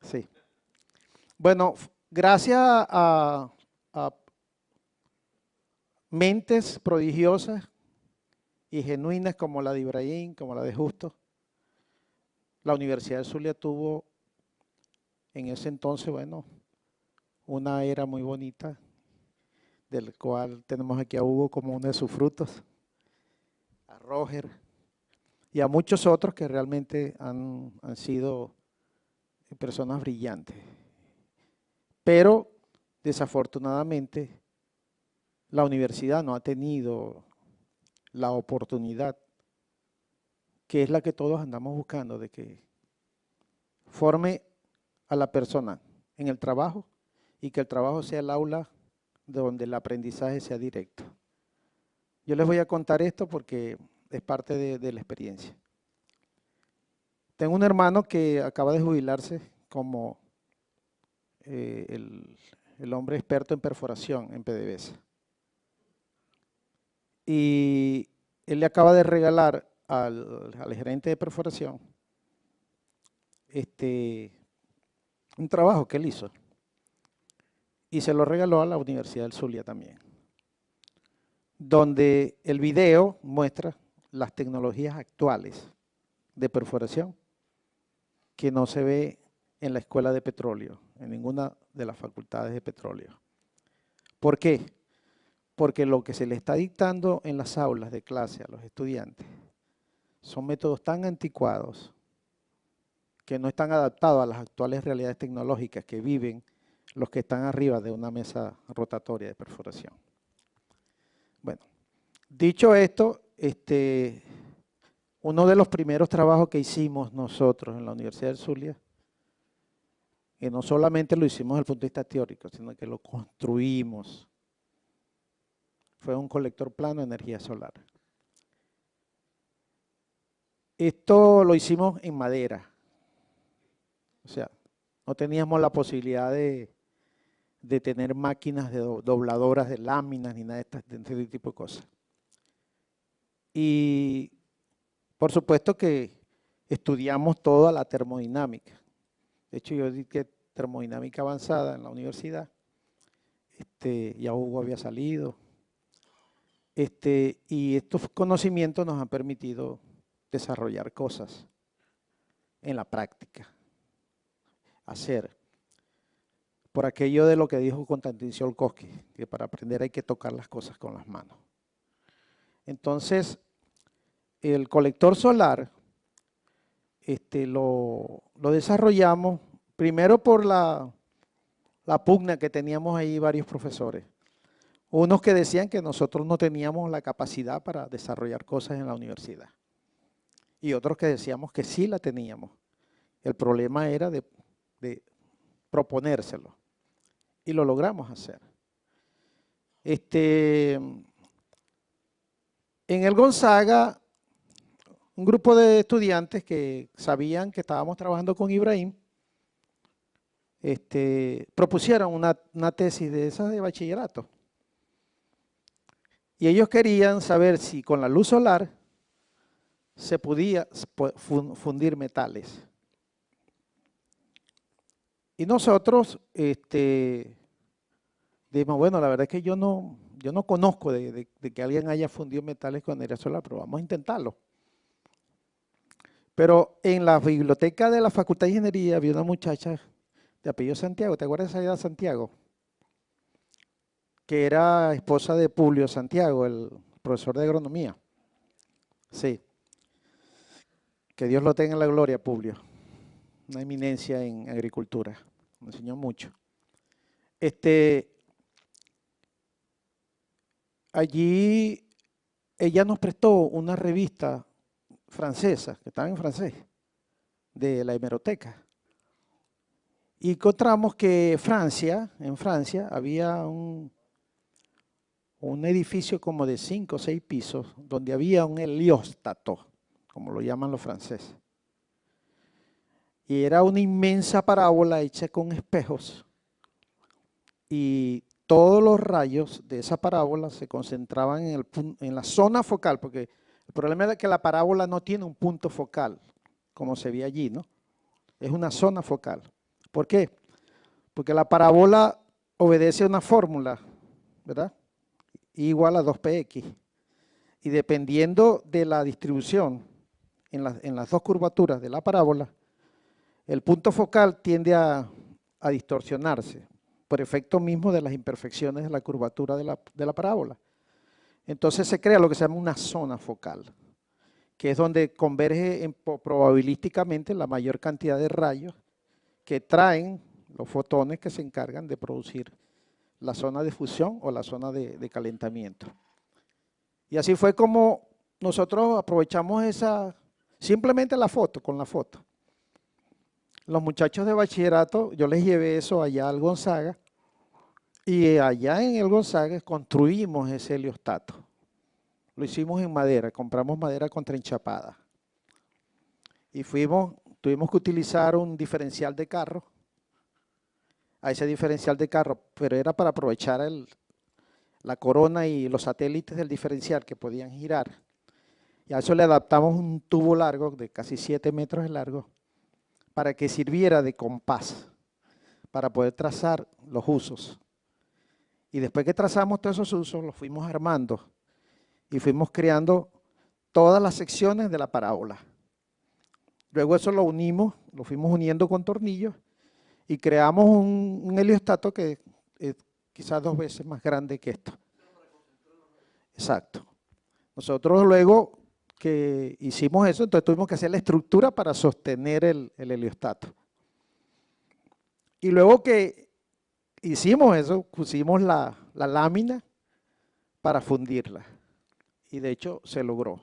Sí. Bueno, gracias a mentes prodigiosas y genuinas como la de Ibrahim, como la de Justo, la Universidad de Zulia tuvo en ese entonces, bueno, una era muy bonita, del cual tenemos aquí a Hugo como uno de sus frutos, a Roger y a muchos otros que realmente han sido personas brillantes. Pero desafortunadamente la universidad no ha tenido la oportunidad, que es la que todos andamos buscando, de que forme a la persona en el trabajo y que el trabajo sea el aula donde el aprendizaje sea directo. Yo les voy a contar esto porque es parte de la experiencia. Tengo un hermano que acaba de jubilarse como el hombre experto en perforación en PDVSA. Y él le acaba de regalar al gerente de perforación un trabajo que él hizo y se lo regaló a la Universidad del Zulia también, donde el video muestra las tecnologías actuales de perforación que no se ve en la escuela de petróleo, en ninguna de las facultades de petróleo. ¿Por qué? Porque lo que se le está dictando en las aulas de clase a los estudiantes son métodos tan anticuados que no están adaptados a las actuales realidades tecnológicas que viven los que están arriba de una mesa rotatoria de perforación. Bueno, dicho esto, uno de los primeros trabajos que hicimos nosotros en la Universidad del Zulia, que no solamente lo hicimos desde el punto de vista teórico, sino que lo construimos, fue un colector plano de energía solar. Esto lo hicimos en madera, o sea, no teníamos la posibilidad de tener máquinas dobladoras de láminas ni nada de este tipo de cosas. Y por supuesto que estudiamos toda la termodinámica. De hecho, yo di que termodinámica avanzada en la universidad, ya Hugo había salido, y estos conocimientos nos han permitido desarrollar cosas en la práctica, hacer. Por aquello de lo que dijo Konstantin Tsiolkovsky, que para aprender hay que tocar las cosas con las manos. Entonces, el colector solar lo desarrollamos primero por la pugna que teníamos ahí varios profesores. Unos que decían que nosotros no teníamos la capacidad para desarrollar cosas en la universidad. Y otros que decíamos que sí la teníamos. El problema era de proponérselo. Y lo logramos hacer. En el Gonzaga, un grupo de estudiantes que sabían que estábamos trabajando con Ibrahim, propusieron una tesis de esas de bachillerato. Y ellos querían saber si con la luz solar se podía fundir metales. Y nosotros dijimos, bueno, la verdad es que yo no conozco de que alguien haya fundido metales con energía solar, pero vamos a intentarlo. Pero en la biblioteca de la Facultad de Ingeniería había una muchacha de apellido Santiago, ¿te acuerdas de esa Santiago? Que era esposa de Publio Santiago, el profesor de agronomía. Sí. Que Dios lo tenga en la gloria, Publio. Una eminencia en agricultura. Me enseñó mucho. Allí ella nos prestó una revista francesa, que estaba en francés, de la hemeroteca. Y encontramos que en Francia había un edificio como de 5 o 6 pisos, donde había un helióstato, como lo llaman los franceses. Y era una inmensa parábola hecha con espejos. Y todos los rayos de esa parábola se concentraban en la zona focal, porque el problema es que la parábola no tiene un punto focal, como se ve allí, ¿no? Es una zona focal. ¿Por qué? Porque la parábola obedece a una fórmula, ¿verdad? I igual a 2px. Y dependiendo de la distribución en las dos curvaturas de la parábola, el punto focal tiende a distorsionarse por efecto mismo de las imperfecciones de la curvatura de la parábola. Entonces se crea lo que se llama una zona focal, que es donde converge probabilísticamente la mayor cantidad de rayos que traen los fotones que se encargan de producir la zona de fusión o la zona de calentamiento. Y así fue como nosotros aprovechamos simplemente con la foto. Los muchachos de bachillerato, yo les llevé eso allá al Gonzaga, y allá en el Gonzaga construimos ese heliostato. Lo hicimos en madera, compramos madera contraenchapada. Y tuvimos que utilizar un diferencial de carro, a ese diferencial de carro, pero era para aprovechar la corona y los satélites del diferencial que podían girar. Y a eso le adaptamos un tubo largo de casi 7 metros de largo para que sirviera de compás, para poder trazar los usos. Y después que trazamos todos esos usos, los fuimos armando y fuimos creando todas las secciones de la parábola. Luego eso lo fuimos uniendo con tornillos y creamos un heliostato que es quizás 2 veces más grande que esto. Exacto. Nosotros luego que hicimos eso, entonces tuvimos que hacer la estructura para sostener el heliostato. Y luego que hicimos eso, pusimos la lámina para fundirla. Y de hecho se logró.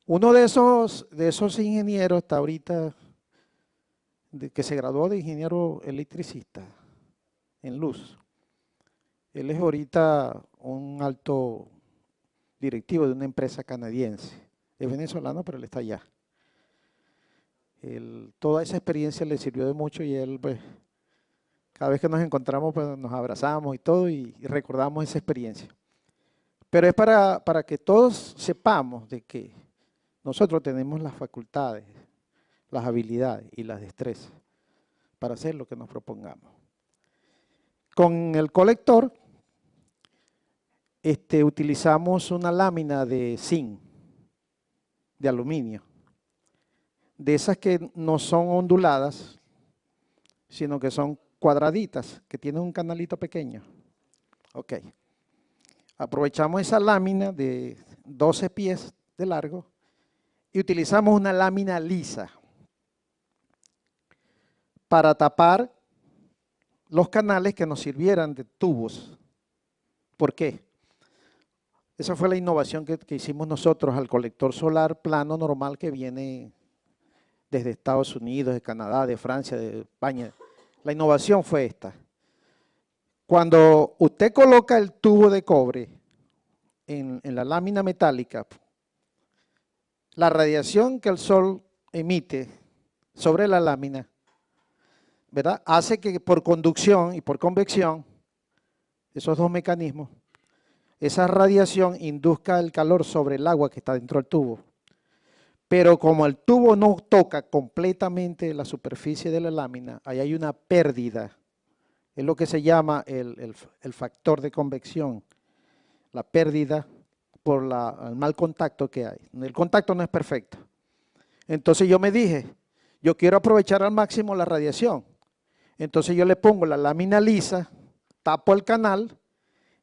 Uno de esos ingenieros está ahorita, que se graduó de ingeniero electricista en luz. Él es ahorita un alto directivo de una empresa canadiense. Es venezolano, pero él está allá. Toda esa experiencia le sirvió de mucho y él, pues, cada vez que nos encontramos, pues, nos abrazamos y todo y recordamos esa experiencia. Pero es para que todos sepamos de que nosotros tenemos las facultades, las habilidades y las destrezas para hacer lo que nos propongamos. Con el colector utilizamos una lámina de zinc, de aluminio, de esas que no son onduladas, sino que son cuadraditas, que tienen un canalito pequeño. Ok. Aprovechamos esa lámina de 12 pies de largo y utilizamos una lámina lisa para tapar los canales que nos sirvieran de tubos. ¿Por qué? Esa fue la innovación que hicimos nosotros al colector solar plano normal que viene desde Estados Unidos, de Canadá, de Francia, de España. La innovación fue esta. Cuando usted coloca el tubo de cobre en la lámina metálica, la radiación que el sol emite sobre la lámina, ¿verdad?, hace que por conducción y por convección, esos dos mecanismos, esa radiación induzca el calor sobre el agua que está dentro del tubo. Pero como el tubo no toca completamente la superficie de la lámina, ahí hay una pérdida. Es lo que se llama el factor de convección, la pérdida por el mal contacto que hay. El contacto no es perfecto, Entonces yo me dije, yo quiero aprovechar al máximo la radiación. Entonces yo le pongo la lámina lisa, tapo el canal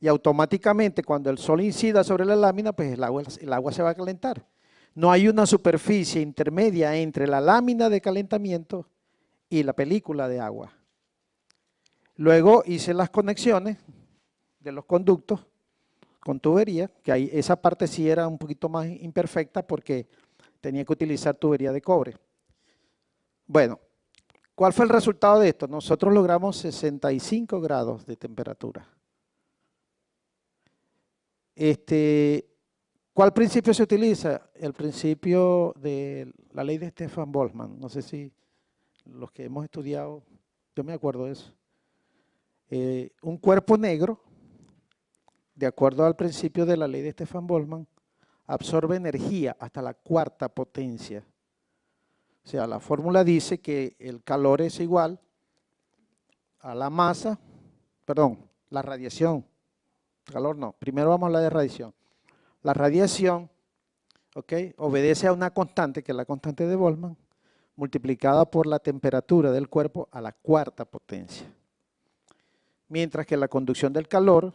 y automáticamente cuando el sol incida sobre la lámina, pues el agua se va a calentar. No hay una superficie intermedia entre la lámina de calentamiento y la película de agua. Luego hice las conexiones de los conductos con tubería, que ahí esa parte sí era un poquito más imperfecta porque tenía que utilizar tubería de cobre. Bueno, ¿cuál fue el resultado de esto? Nosotros logramos 65 grados de temperatura. ¿Cuál principio se utiliza? El principio de la ley de Stefan Boltzmann. No sé si los que hemos estudiado, yo me acuerdo de eso. Un cuerpo negro, de acuerdo al principio de la ley de Stefan Boltzmann, absorbe energía hasta la cuarta potencia. O sea, la fórmula dice que el calor es igual a la masa, perdón, la radiación. Calor no, primero vamos a hablar de radiación. La radiación, obedece a una constante, que es la constante de Boltzmann, multiplicada por la temperatura del cuerpo a la cuarta potencia. Mientras que la conducción del calor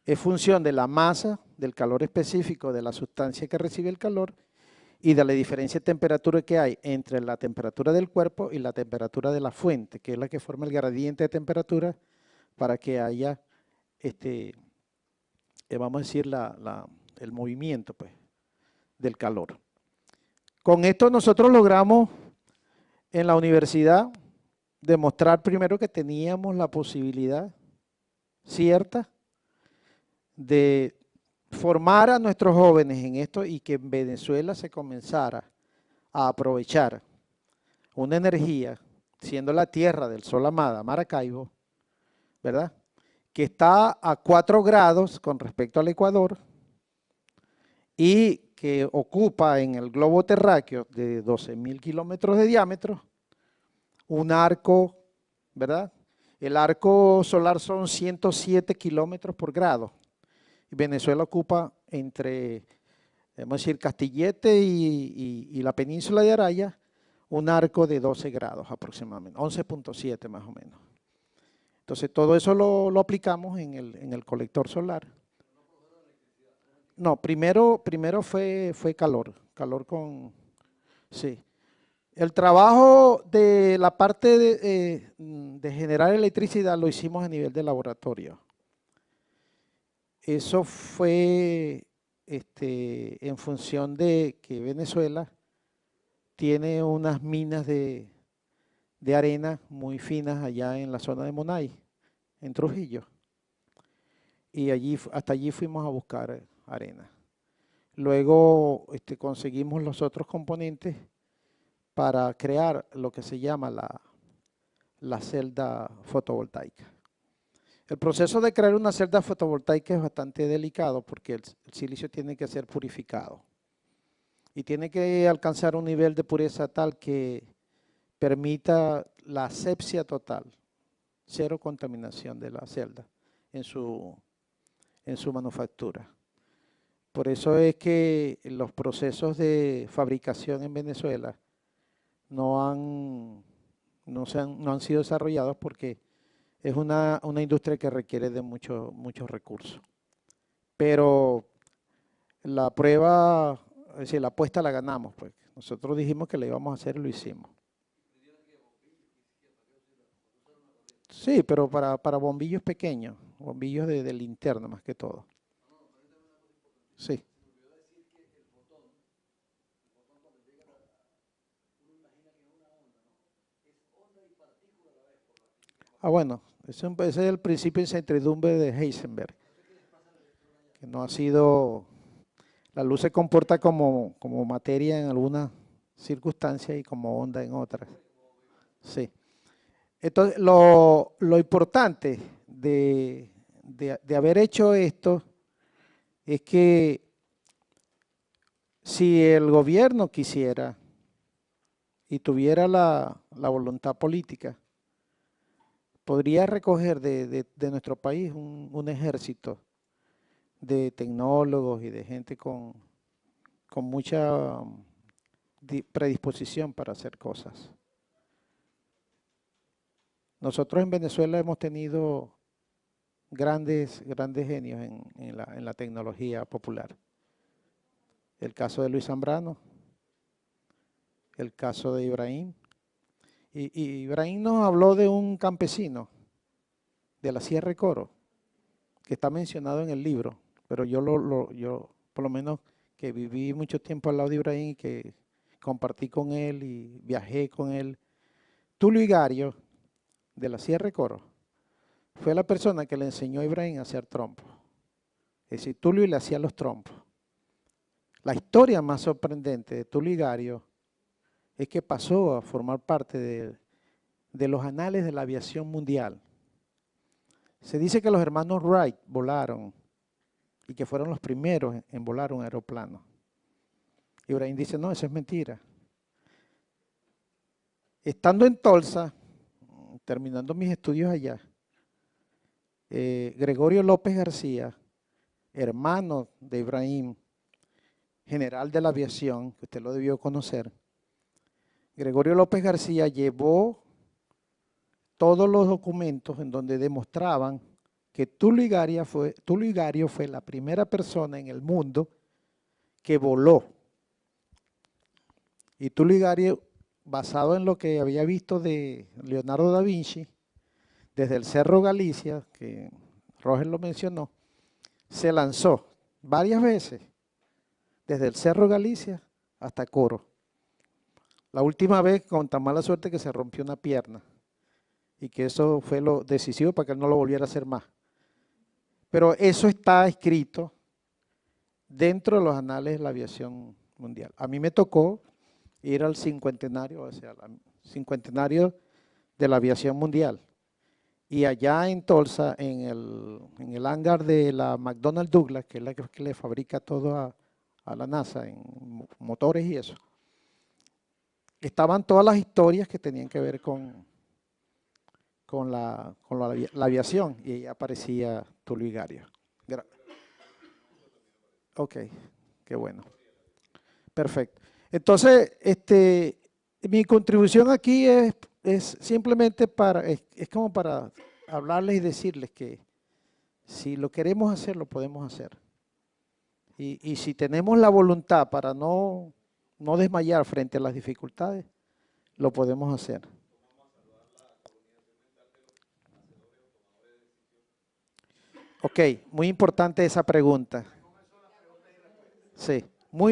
es función de la masa, del calor específico de la sustancia que recibe el calor y de la diferencia de temperatura que hay entre la temperatura del cuerpo y la temperatura de la fuente, que es la que forma el gradiente de temperatura para que haya, vamos a decir, el movimiento pues, del calor. Con esto nosotros logramos en la universidad demostrar primero que teníamos la posibilidad cierta de formar a nuestros jóvenes en esto y que en Venezuela se comenzara a aprovechar una energía, siendo la tierra del sol amada, Maracaibo, ¿verdad? Que está a 4 grados con respecto al Ecuador y que ocupa en el globo terráqueo de 12.000 kilómetros de diámetro un arco, ¿verdad? El arco solar son 107 kilómetros por grado. Venezuela ocupa entre, vamos a decir, Castillete y la península de Araya, un arco de 12 grados aproximadamente, 11.7 más o menos. Entonces, todo eso lo aplicamos en el colector solar. No, primero fue calor con, sí. El trabajo de la parte de generar electricidad lo hicimos a nivel de laboratorio. Eso fue en función de que Venezuela tiene unas minas de arena muy finas allá en la zona de Monay, en Trujillo. Y hasta allí fuimos a buscar arena. Luego conseguimos los otros componentes para crear lo que se llama la celda fotovoltaica. El proceso de crear una celda fotovoltaica es bastante delicado porque el silicio tiene que ser purificado y tiene que alcanzar un nivel de pureza tal que permita la asepsia total, cero contaminación de la celda en su manufactura. Por eso es que los procesos de fabricación en Venezuela no han sido desarrollados porque es una industria que requiere de muchos recursos. Pero la prueba, es decir, la apuesta la ganamos, pues. Nosotros dijimos que la íbamos a hacer y lo hicimos. Sí, pero para bombillos pequeños, bombillos de linterna más que todo. Sí. Bueno, ese es el principio de incertidumbre de Heisenberg, que no ha sido, la luz se comporta como materia en algunas circunstancias y como onda en otras. Sí. Entonces, lo importante de haber hecho esto es que si el gobierno quisiera y tuviera la voluntad política, podría recoger de nuestro país un ejército de tecnólogos y de gente con mucha predisposición para hacer cosas. Nosotros en Venezuela hemos tenido grandes genios en la tecnología popular. El caso de Luis Zambrano, el caso de Ibrahim. Y Ibrahim nos habló de un campesino de la Sierra de Coro, que está mencionado en el libro, pero yo por lo menos que viví mucho tiempo al lado de Ibrahim y que compartí con él y viajé con él. Tulio Igario, de la Sierra de Coro, fue la persona que le enseñó a Ibrahim a hacer trompos. Es decir, Tulio le hacía los trompos. La historia más sorprendente de Tulio Igario es que pasó a formar parte de los anales de la aviación mundial. Se dice que los hermanos Wright volaron y que fueron los primeros en volar un aeroplano. Ibrahim dice, no, eso es mentira. Estando en Tulsa, terminando mis estudios allá, Gregorio López García, hermano de Ibrahim, general de la aviación, que usted lo debió conocer, Gregorio López García llevó todos los documentos en donde demostraban que Tulio Igario fue la primera persona en el mundo que voló. Y Tulio Igario, basado en lo que había visto de Leonardo da Vinci, desde el Cerro Galicia, que Roger lo mencionó, se lanzó varias veces, desde el Cerro Galicia hasta Coro. La última vez con tan mala suerte que se rompió una pierna y que eso fue lo decisivo para que él no lo volviera a hacer más. Pero eso está escrito dentro de los anales de la aviación mundial. A mí me tocó ir al cincuentenario, o sea, al cincuentenario de la aviación mundial. Y allá en Tulsa, en el hangar de la McDonnell Douglas, que es la que le fabrica todo a la NASA, en motores y eso, estaban todas las historias que tenían que ver con la aviación, y ahí aparecía Tulio Igario. Ok, qué bueno. Perfecto. Entonces, mi contribución aquí es simplemente es como para hablarles y decirles que si lo queremos hacer, lo podemos hacer. Y si tenemos la voluntad para no desmayar frente a las dificultades, lo podemos hacer. Ok, muy importante esa pregunta. Sí,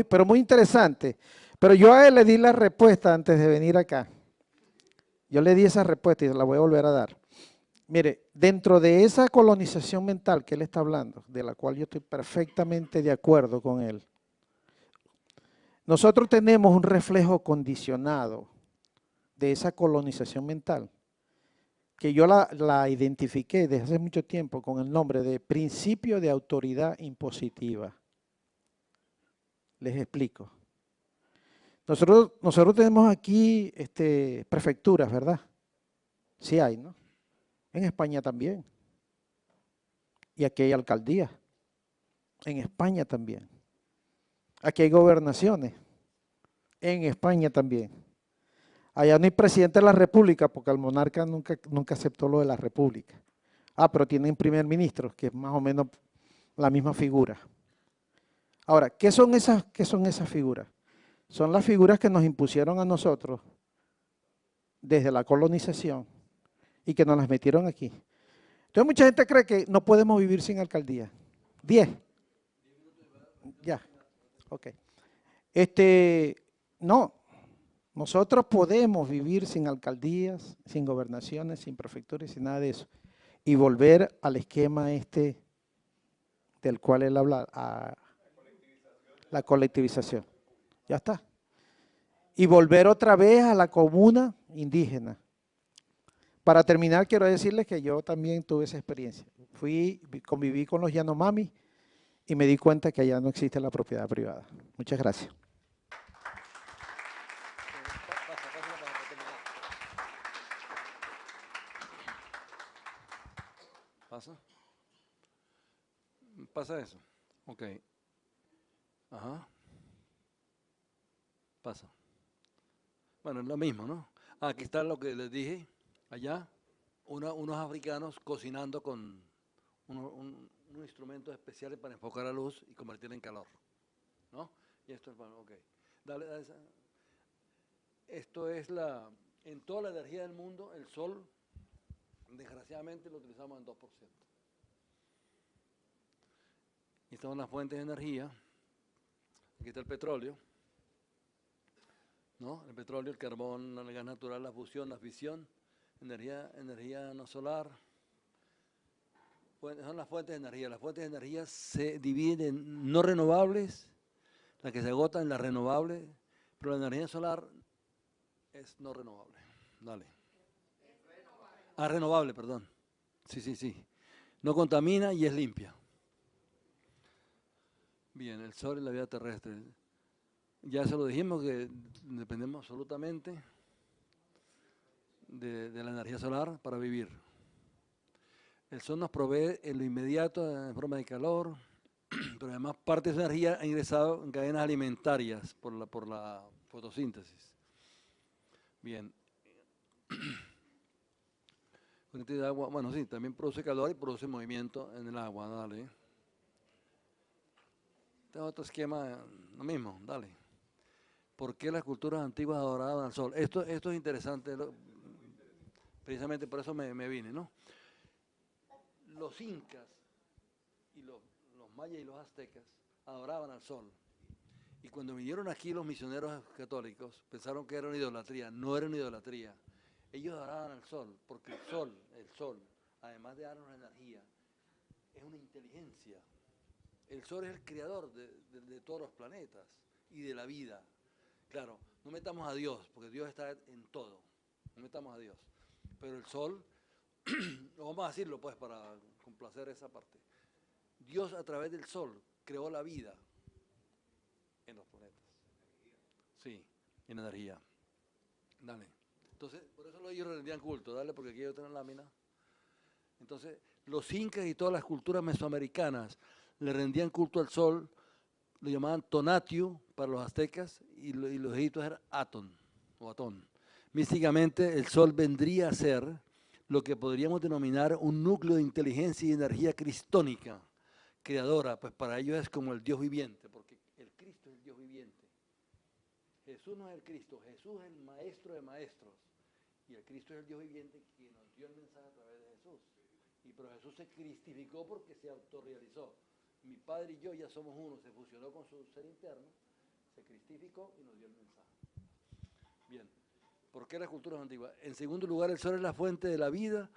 pero muy interesante. Pero yo a él le di la respuesta antes de venir acá. Yo le di esa respuesta y la voy a volver a dar. Mire, dentro de esa colonización mental que él está hablando, de la cual yo estoy perfectamente de acuerdo con él, nosotros tenemos un reflejo condicionado de esa colonización mental, que yo la identifiqué desde hace mucho tiempo con el nombre de principio de autoridad impositiva. Les explico. Nosotros tenemos aquí prefecturas, ¿verdad? Sí hay, ¿no? En España también. Y aquí hay alcaldías. En España también. Aquí hay gobernaciones. En España también. Allá no hay presidente de la república porque el monarca nunca aceptó lo de la república. Ah, pero tienen primer ministro, que es más o menos la misma figura. Ahora, ¿qué son esas figuras? Son las figuras que nos impusieron a nosotros desde la colonización y que nos las metieron aquí. Entonces mucha gente cree que no podemos vivir sin alcaldía. 10. Ya, ok. No, nosotros podemos vivir sin alcaldías, sin gobernaciones, sin prefecturas, sin nada de eso. Y volver al esquema del cual él habla, a la colectivización. Ya está. Y volver otra vez a la comuna indígena. Para terminar, quiero decirles que yo también tuve esa experiencia. Conviví con los Yanomami y me di cuenta que allá no existe la propiedad privada. Muchas gracias. ¿Pasa? ¿Pasa eso? Ok. Ajá. Pasa. Bueno, es lo mismo, ¿no? Aquí está lo que les dije, allá, unos africanos cocinando con unos instrumentos especiales para enfocar la luz y convertirla en calor, ¿no? Y esto es, bueno, ok. Dale esa. Esto es en toda la energía del mundo, el sol, desgraciadamente lo utilizamos en 2%. Y estas son las fuentes de energía. Aquí está el petróleo, ¿no? El petróleo, el carbón, el gas natural, la fusión, la fisión, energía no solar. Son las fuentes de energía. Las fuentes de energía se dividen en no renovables, las que se agotan en las renovables, pero la energía solar es no renovable. Dale. Ah, renovable, perdón. Sí, sí, sí. No contamina y es limpia. Bien, el sol y la vida terrestre. Ya se lo dijimos que dependemos absolutamente de la energía solar para vivir. El sol nos provee en lo inmediato en forma de calor, pero además parte de esa energía ha ingresado en cadenas alimentarias por la fotosíntesis. Bien. Fuente de agua, bueno, sí, también produce calor y produce movimiento en el agua, dale. Este es otro esquema, lo mismo, dale. ¿Por qué las culturas antiguas adoraban al sol? Esto es interesante, precisamente por eso me vine, ¿no? Los incas y los mayas y los aztecas adoraban al sol. Y cuando vinieron aquí los misioneros católicos, pensaron que era una idolatría. No era una idolatría. Ellos adoraban al sol, porque el sol, además de darnos energía, es una inteligencia. El sol es el creador de todos los planetas y de la vida. Claro, no metamos a Dios, porque Dios está en todo. No metamos a Dios. Pero el sol, lo vamos a decirlo pues para complacer esa parte. Dios a través del sol creó la vida en los planetas. Sí, en energía. Dale. Entonces, por eso ellos rendían culto, dale, porque aquí hay otra lámina. Entonces, los incas y todas las culturas mesoamericanas le rendían culto al sol, lo llamaban Tonatiuh para los aztecas y los egipcios eran Atón o Atón. Místicamente, el sol vendría a ser lo que podríamos denominar un núcleo de inteligencia y energía cristónica, creadora, pues para ellos es como el Dios viviente, porque el Cristo es el Dios viviente. Jesús no es el Cristo, Jesús es el maestro de maestros. Y el Cristo es el Dios viviente que nos dio el mensaje a través de Jesús. Pero Jesús se cristificó porque se autorrealizó. Mi Padre y yo ya somos uno, se fusionó con su ser interno, se cristificó y nos dio el mensaje. Bien, ¿por qué las culturas antiguas? En segundo lugar, el sol es la fuente de la vida,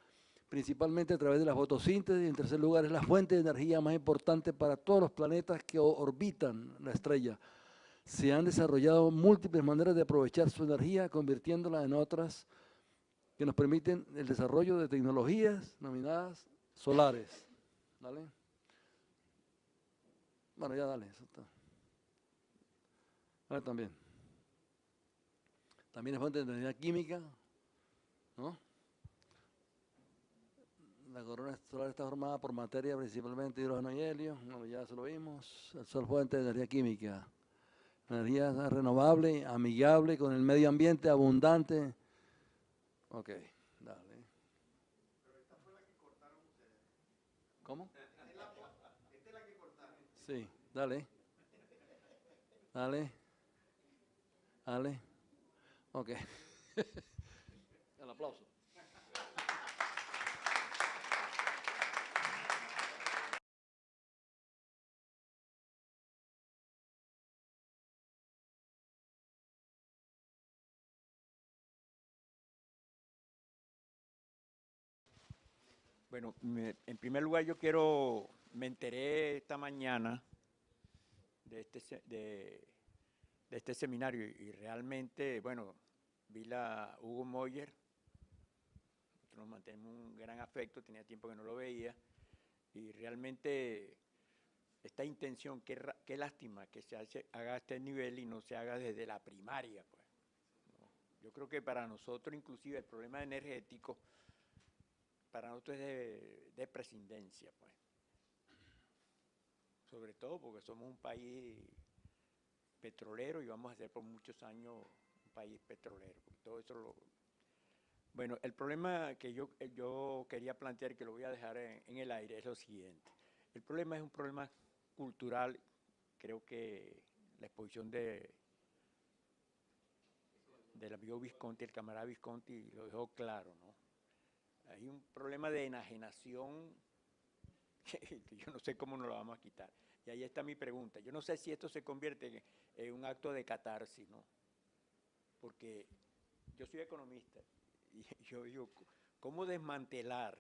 principalmente a través de la fotosíntesis. En tercer lugar, es la fuente de energía más importante para todos los planetas que orbitan la estrella. Se han desarrollado múltiples maneras de aprovechar su energía, convirtiéndola en otras que nos permiten el desarrollo de tecnologías denominadas solares. ¿Dale? Bueno, ya dale, eso está. Vale, también. También es fuente de energía química, ¿no? La corona solar está formada por materia principalmente hidrógeno y helio, bueno, ya eso lo vimos. El sol fuente de energía química. Energía renovable, amigable con el medio ambiente, abundante. Ok, dale. Pero esta fue la que cortaron ustedes. ¿Cómo? Esta es la que cortaron. Sí, dale. Dale. Dale. Ok. El aplauso. Bueno, en primer lugar me enteré esta mañana de este seminario y realmente, bueno, vi Hugo Moyer, nos mantenemos un gran afecto, tenía tiempo que no lo veía, y realmente esta intención, qué lástima que haga a este nivel y no se haga desde la primaria, pues. ¿No? Yo creo que para nosotros inclusive el problema energético para nosotros es de prescindencia, pues. Sobre todo porque somos un país petrolero y vamos a ser por muchos años un país petrolero. Todo eso Bueno, el problema que yo quería plantear, que lo voy a dejar en el aire, es lo siguiente. El problema es un problema cultural. Creo que la exposición del amigo Visconti, el camarada Visconti, lo dejó claro, ¿no? Hay un problema de enajenación que yo no sé cómo nos lo vamos a quitar. Y ahí está mi pregunta. Yo no sé si esto se convierte en un acto de catarsis, ¿no? Porque yo soy economista y yo digo, ¿cómo desmantelar?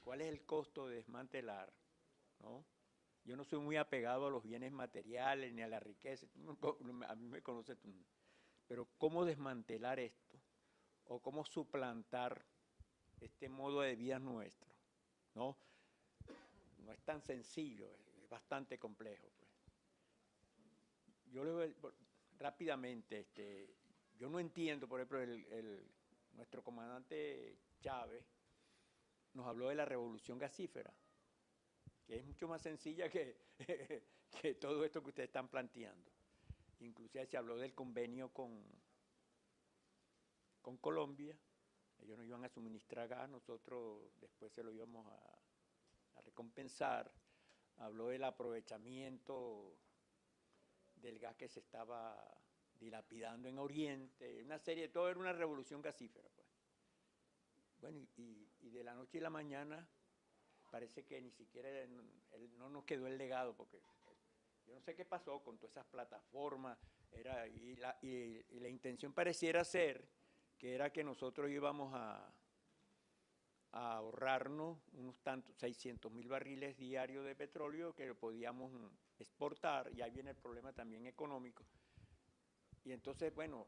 ¿Cuál es el costo de desmantelar? ¿No? Yo no soy muy apegado a los bienes materiales ni a la riqueza. A mí me conoces tú. Pero ¿cómo desmantelar esto? ¿O cómo suplantar este modo de vida nuestro? ¿No? No es tan sencillo, es bastante complejo. Pues. Yo le voy rápidamente, yo no entiendo, por ejemplo, nuestro comandante Chávez nos habló de la revolución gasífera, que es mucho más sencilla que todo esto que ustedes están planteando. Inclusive se habló del convenio con Colombia. Ellos nos iban a suministrar gas, nosotros después se lo íbamos a recompensar. Habló del aprovechamiento del gas que se estaba dilapidando en Oriente, una serie, todo era una revolución gasífera. Pues. Bueno, y de la noche y la mañana parece que ni siquiera no nos quedó el legado, porque yo no sé qué pasó con todas esas plataformas, y la intención pareciera ser que era que nosotros íbamos a ahorrarnos unos tantos 600.000 barriles diarios de petróleo que podíamos exportar, y ahí viene el problema también económico. Y entonces, bueno,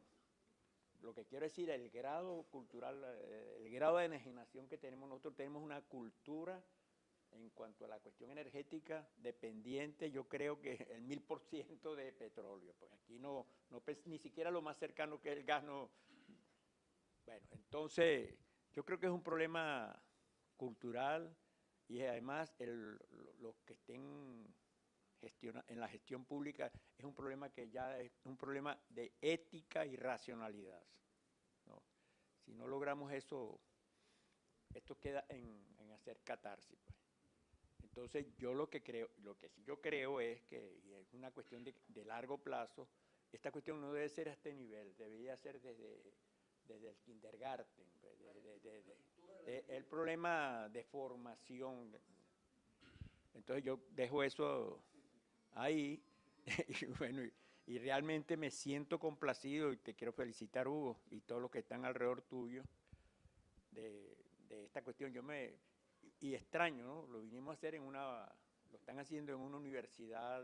lo que quiero decir, el grado cultural, el grado de enajenación que tenemos, nosotros tenemos una cultura en cuanto a la cuestión energética dependiente, yo creo que el 1000% de petróleo. Pues aquí ni siquiera lo más cercano que es el gas no. Bueno, entonces yo creo que es un problema cultural, y además los que estén en la gestión pública es un problema que ya es un problema de ética y racionalidad, ¿no? Si no logramos eso, esto queda en hacer catarsis, pues. Entonces yo lo que sí yo creo es que, y es una cuestión de largo plazo, esta cuestión no debe ser a este nivel, debería ser desde el kindergarten, el problema de formación. Entonces yo dejo eso ahí, y bueno, y realmente me siento complacido, y te quiero felicitar, Hugo, y todos los que están alrededor tuyo, de esta cuestión. Y extraño, ¿no? Lo vinimos a hacer lo están haciendo en una universidad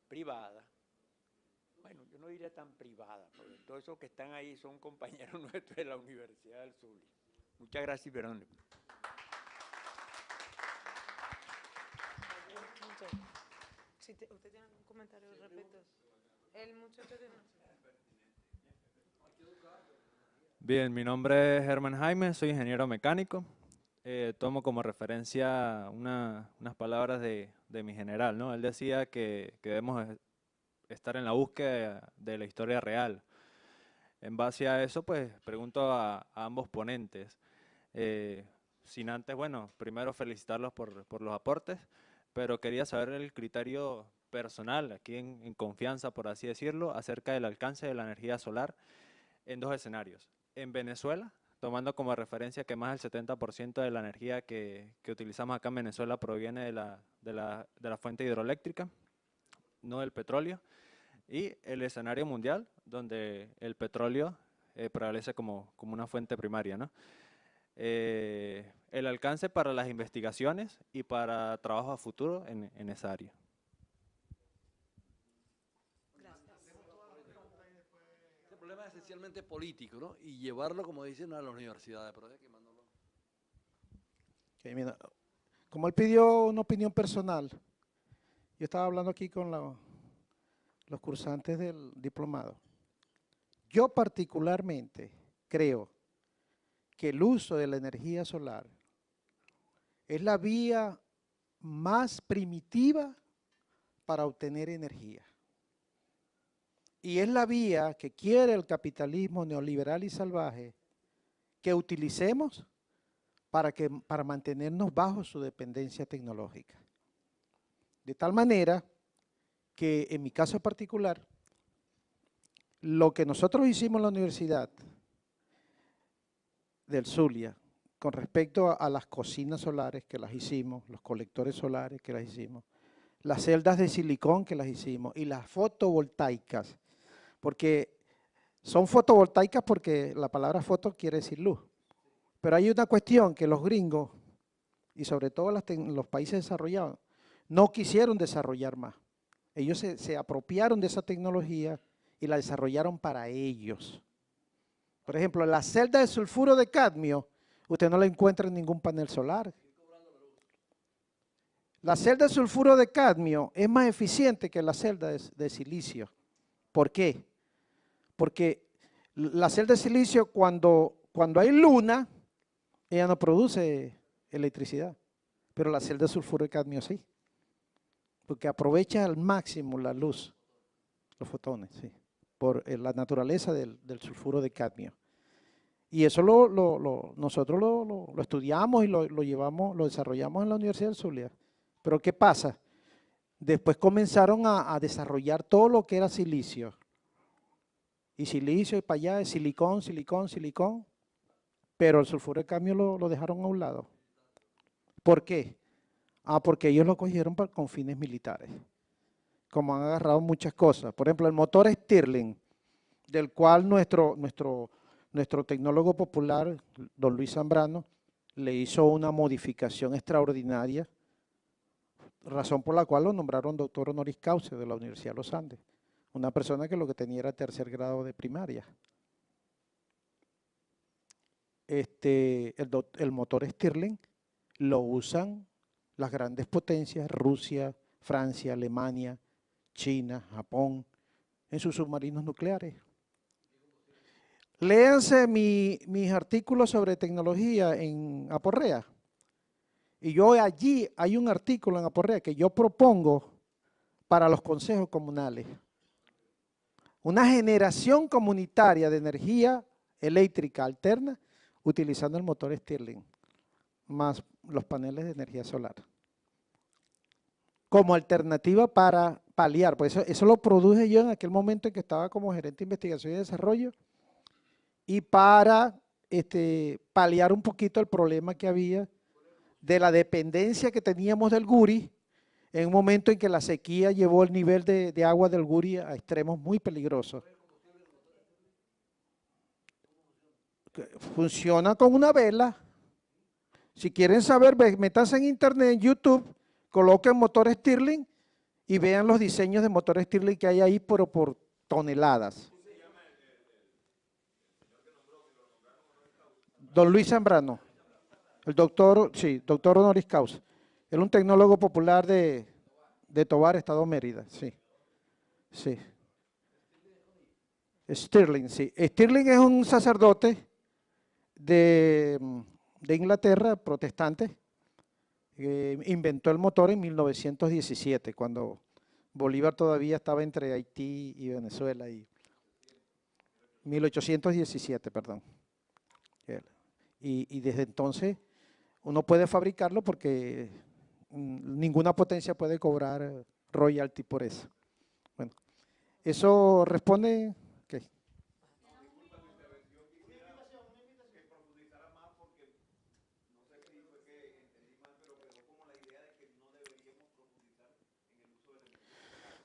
privada. Bueno, yo no diría tan privada, porque todos esos que están ahí son compañeros nuestros de la Universidad del Zulia. Muchas gracias, Verónica. Si ¿Usted tiene algún comentario respecto? El muchacho tiene... Bien, mi nombre es Germán Jaime, soy ingeniero mecánico. Tomo como referencia unas palabras de mi general, ¿no? Él decía que debemos estar en la búsqueda de la historia real. En base a eso, pues, pregunto a ambos ponentes. Sin antes, bueno, primero felicitarlos por los aportes, pero quería saber el criterio personal, aquí en confianza, por así decirlo, acerca del alcance de la energía solar en dos escenarios. En Venezuela, tomando como referencia que más del 70% de la energía que utilizamos acá en Venezuela proviene de la fuente hidroeléctrica, no del petróleo, y el escenario mundial, donde el petróleo prevalece como una fuente primaria, ¿no? El alcance para las investigaciones y para trabajo a futuro en esa área. Este problema es esencialmente político, ¿no? Y llevarlo, como dicen, a las universidades. Pero hay que mandarlo. Okay, mira, como él pidió una opinión personal, yo estaba hablando aquí con los cursantes del diplomado. Yo particularmente creo que el uso de la energía solar es la vía más primitiva para obtener energía. y es la vía que quiere el capitalismo neoliberal y salvaje que utilicemos para mantenernos bajo su dependencia tecnológica. De tal manera que en mi caso particular, lo que nosotros hicimos en la Universidad del Zulia con respecto a las cocinas solares que las hicimos, los colectores solares que las hicimos, las celdas de silicón que las hicimos y las fotovoltaicas, porque son fotovoltaicas porque la palabra foto quiere decir luz. Pero hay una cuestión que los gringos, y sobre todo los países desarrollados, no quisieron desarrollar más. Ellos se apropiaron de esa tecnología y la desarrollaron para ellos. Por ejemplo, la celda de sulfuro de cadmio, usted no la encuentra en ningún panel solar. La celda de sulfuro de cadmio es más eficiente que la celda de silicio. ¿Por qué? Porque la celda de silicio, cuando hay luna, ella no produce electricidad, pero la celda de sulfuro de cadmio sí, porque aprovecha al máximo la luz, los fotones, sí, por la naturaleza del sulfuro de cadmio. Y eso nosotros lo estudiamos y lo desarrollamos en la Universidad del Zulia. Pero ¿qué pasa? Después comenzaron a desarrollar todo lo que era silicio. Y silicio y para allá es silicón, silicón, silicón. Pero el sulfuro de cadmio lo dejaron a un lado. ¿Por qué? Porque ellos lo cogieron con fines militares. Como han agarrado muchas cosas. Por ejemplo, el motor Stirling, del cual nuestro tecnólogo popular, don Luis Zambrano, le hizo una modificación extraordinaria, razón por la cual lo nombraron doctor honoris causa de la Universidad de los Andes. Una persona que lo que tenía era tercer grado de primaria. El motor Stirling lo usan las grandes potencias, Rusia, Francia, Alemania, China, Japón, en sus submarinos nucleares. Léanse mis artículos sobre tecnología en Aporrea. Y yo allí hay un artículo en Aporrea que yo propongo para los consejos comunales. Una generación comunitaria de energía eléctrica alterna utilizando el motor Stirling, más los paneles de energía solar. Como alternativa para paliar, pues eso lo produje yo en aquel momento en que estaba como gerente de investigación y desarrollo, y para paliar un poquito el problema que había de la dependencia que teníamos del Guri, en un momento en que la sequía llevó el nivel de agua del Guri a extremos muy peligrosos. Funciona con una vela. Si quieren saber, métanse en internet, en YouTube, coloquen motor Stirling y vean los diseños de motor Stirling que hay ahí, pero por toneladas. Don Luis Zambrano, el doctor, sí, doctor honoris causa. Él es un tecnólogo popular de Tovar, Estado Mérida, sí. Sí. Stirling, sí. Stirling es un sacerdote de Inglaterra, protestante, que inventó el motor en 1917, cuando Bolívar todavía estaba entre Haití y Venezuela, 1817, perdón. Y desde entonces uno puede fabricarlo porque ninguna potencia puede cobrar royalty por eso. Bueno, eso responde… ¿qué?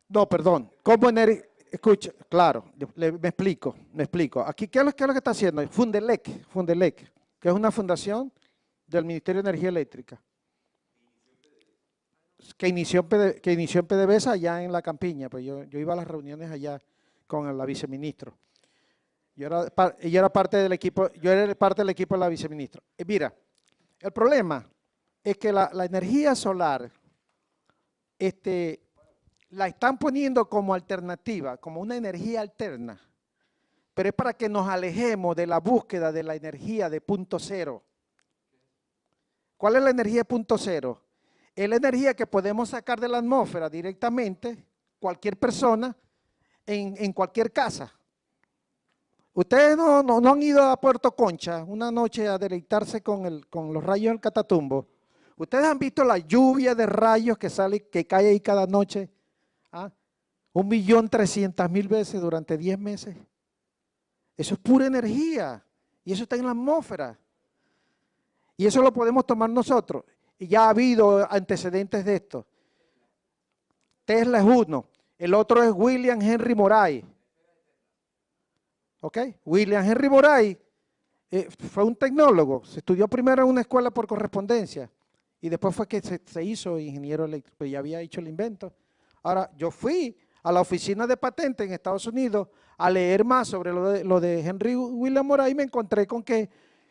No, perdón. Escucha, claro, me explico. Aquí, ¿qué es lo que está haciendo? Fundelec, que es una fundación del Ministerio de Energía Eléctrica, que inició en PDVSA allá en La Campiña, pues yo iba a las reuniones allá con la viceministro. Yo era parte del equipo de la viceministra. Mira, el problema es que la energía solar, la están poniendo como alternativa, como una energía alterna, pero es para que nos alejemos de la búsqueda de la energía de punto cero. ¿Cuál es la energía de punto cero? Es la energía que podemos sacar de la atmósfera directamente, cualquier persona, en cualquier casa. Ustedes no han ido a Puerto Concha una noche a deleitarse con los rayos del Catatumbo. Ustedes han visto la lluvia de rayos que cae ahí cada noche. ¿Ah? 1.300.000 veces durante 10 meses. Eso es pura energía y eso está en la atmósfera. Y eso lo podemos tomar nosotros. Y ya ha habido antecedentes de esto. Tesla es uno. El otro es William Henry Moray. ¿Ok? William Henry Moray fue un tecnólogo. Se estudió primero en una escuela por correspondencia y después fue que se hizo ingeniero eléctrico, pero ya había hecho el invento. Ahora, yo fui a la oficina de patentes en Estados Unidos a leer más sobre lo de Henry William Moray y me encontré con que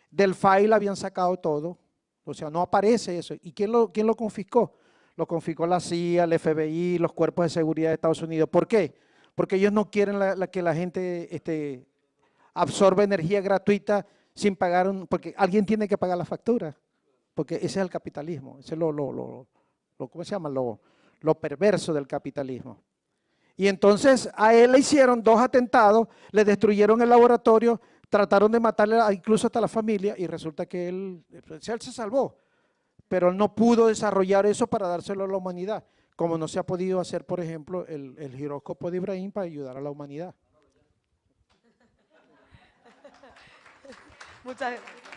del file habían sacado todo. O sea, no aparece eso. ¿Y quién lo confiscó? Lo confiscó la CIA, el FBI, los cuerpos de seguridad de Estados Unidos. ¿Por qué? Porque ellos no quieren que la gente absorba energía gratuita sin pagar, porque alguien tiene que pagar la factura. Porque ese es el capitalismo. Ese es ¿cómo se llama? Lo perverso del capitalismo. Y entonces a él le hicieron 2 atentados, le destruyeron el laboratorio, trataron de matarle incluso hasta la familia y resulta que él se salvó. Pero él no pudo desarrollar eso para dárselo a la humanidad, como no se ha podido hacer, por ejemplo, el giróscopo de Ibrahim para ayudar a la humanidad. Muchas gracias.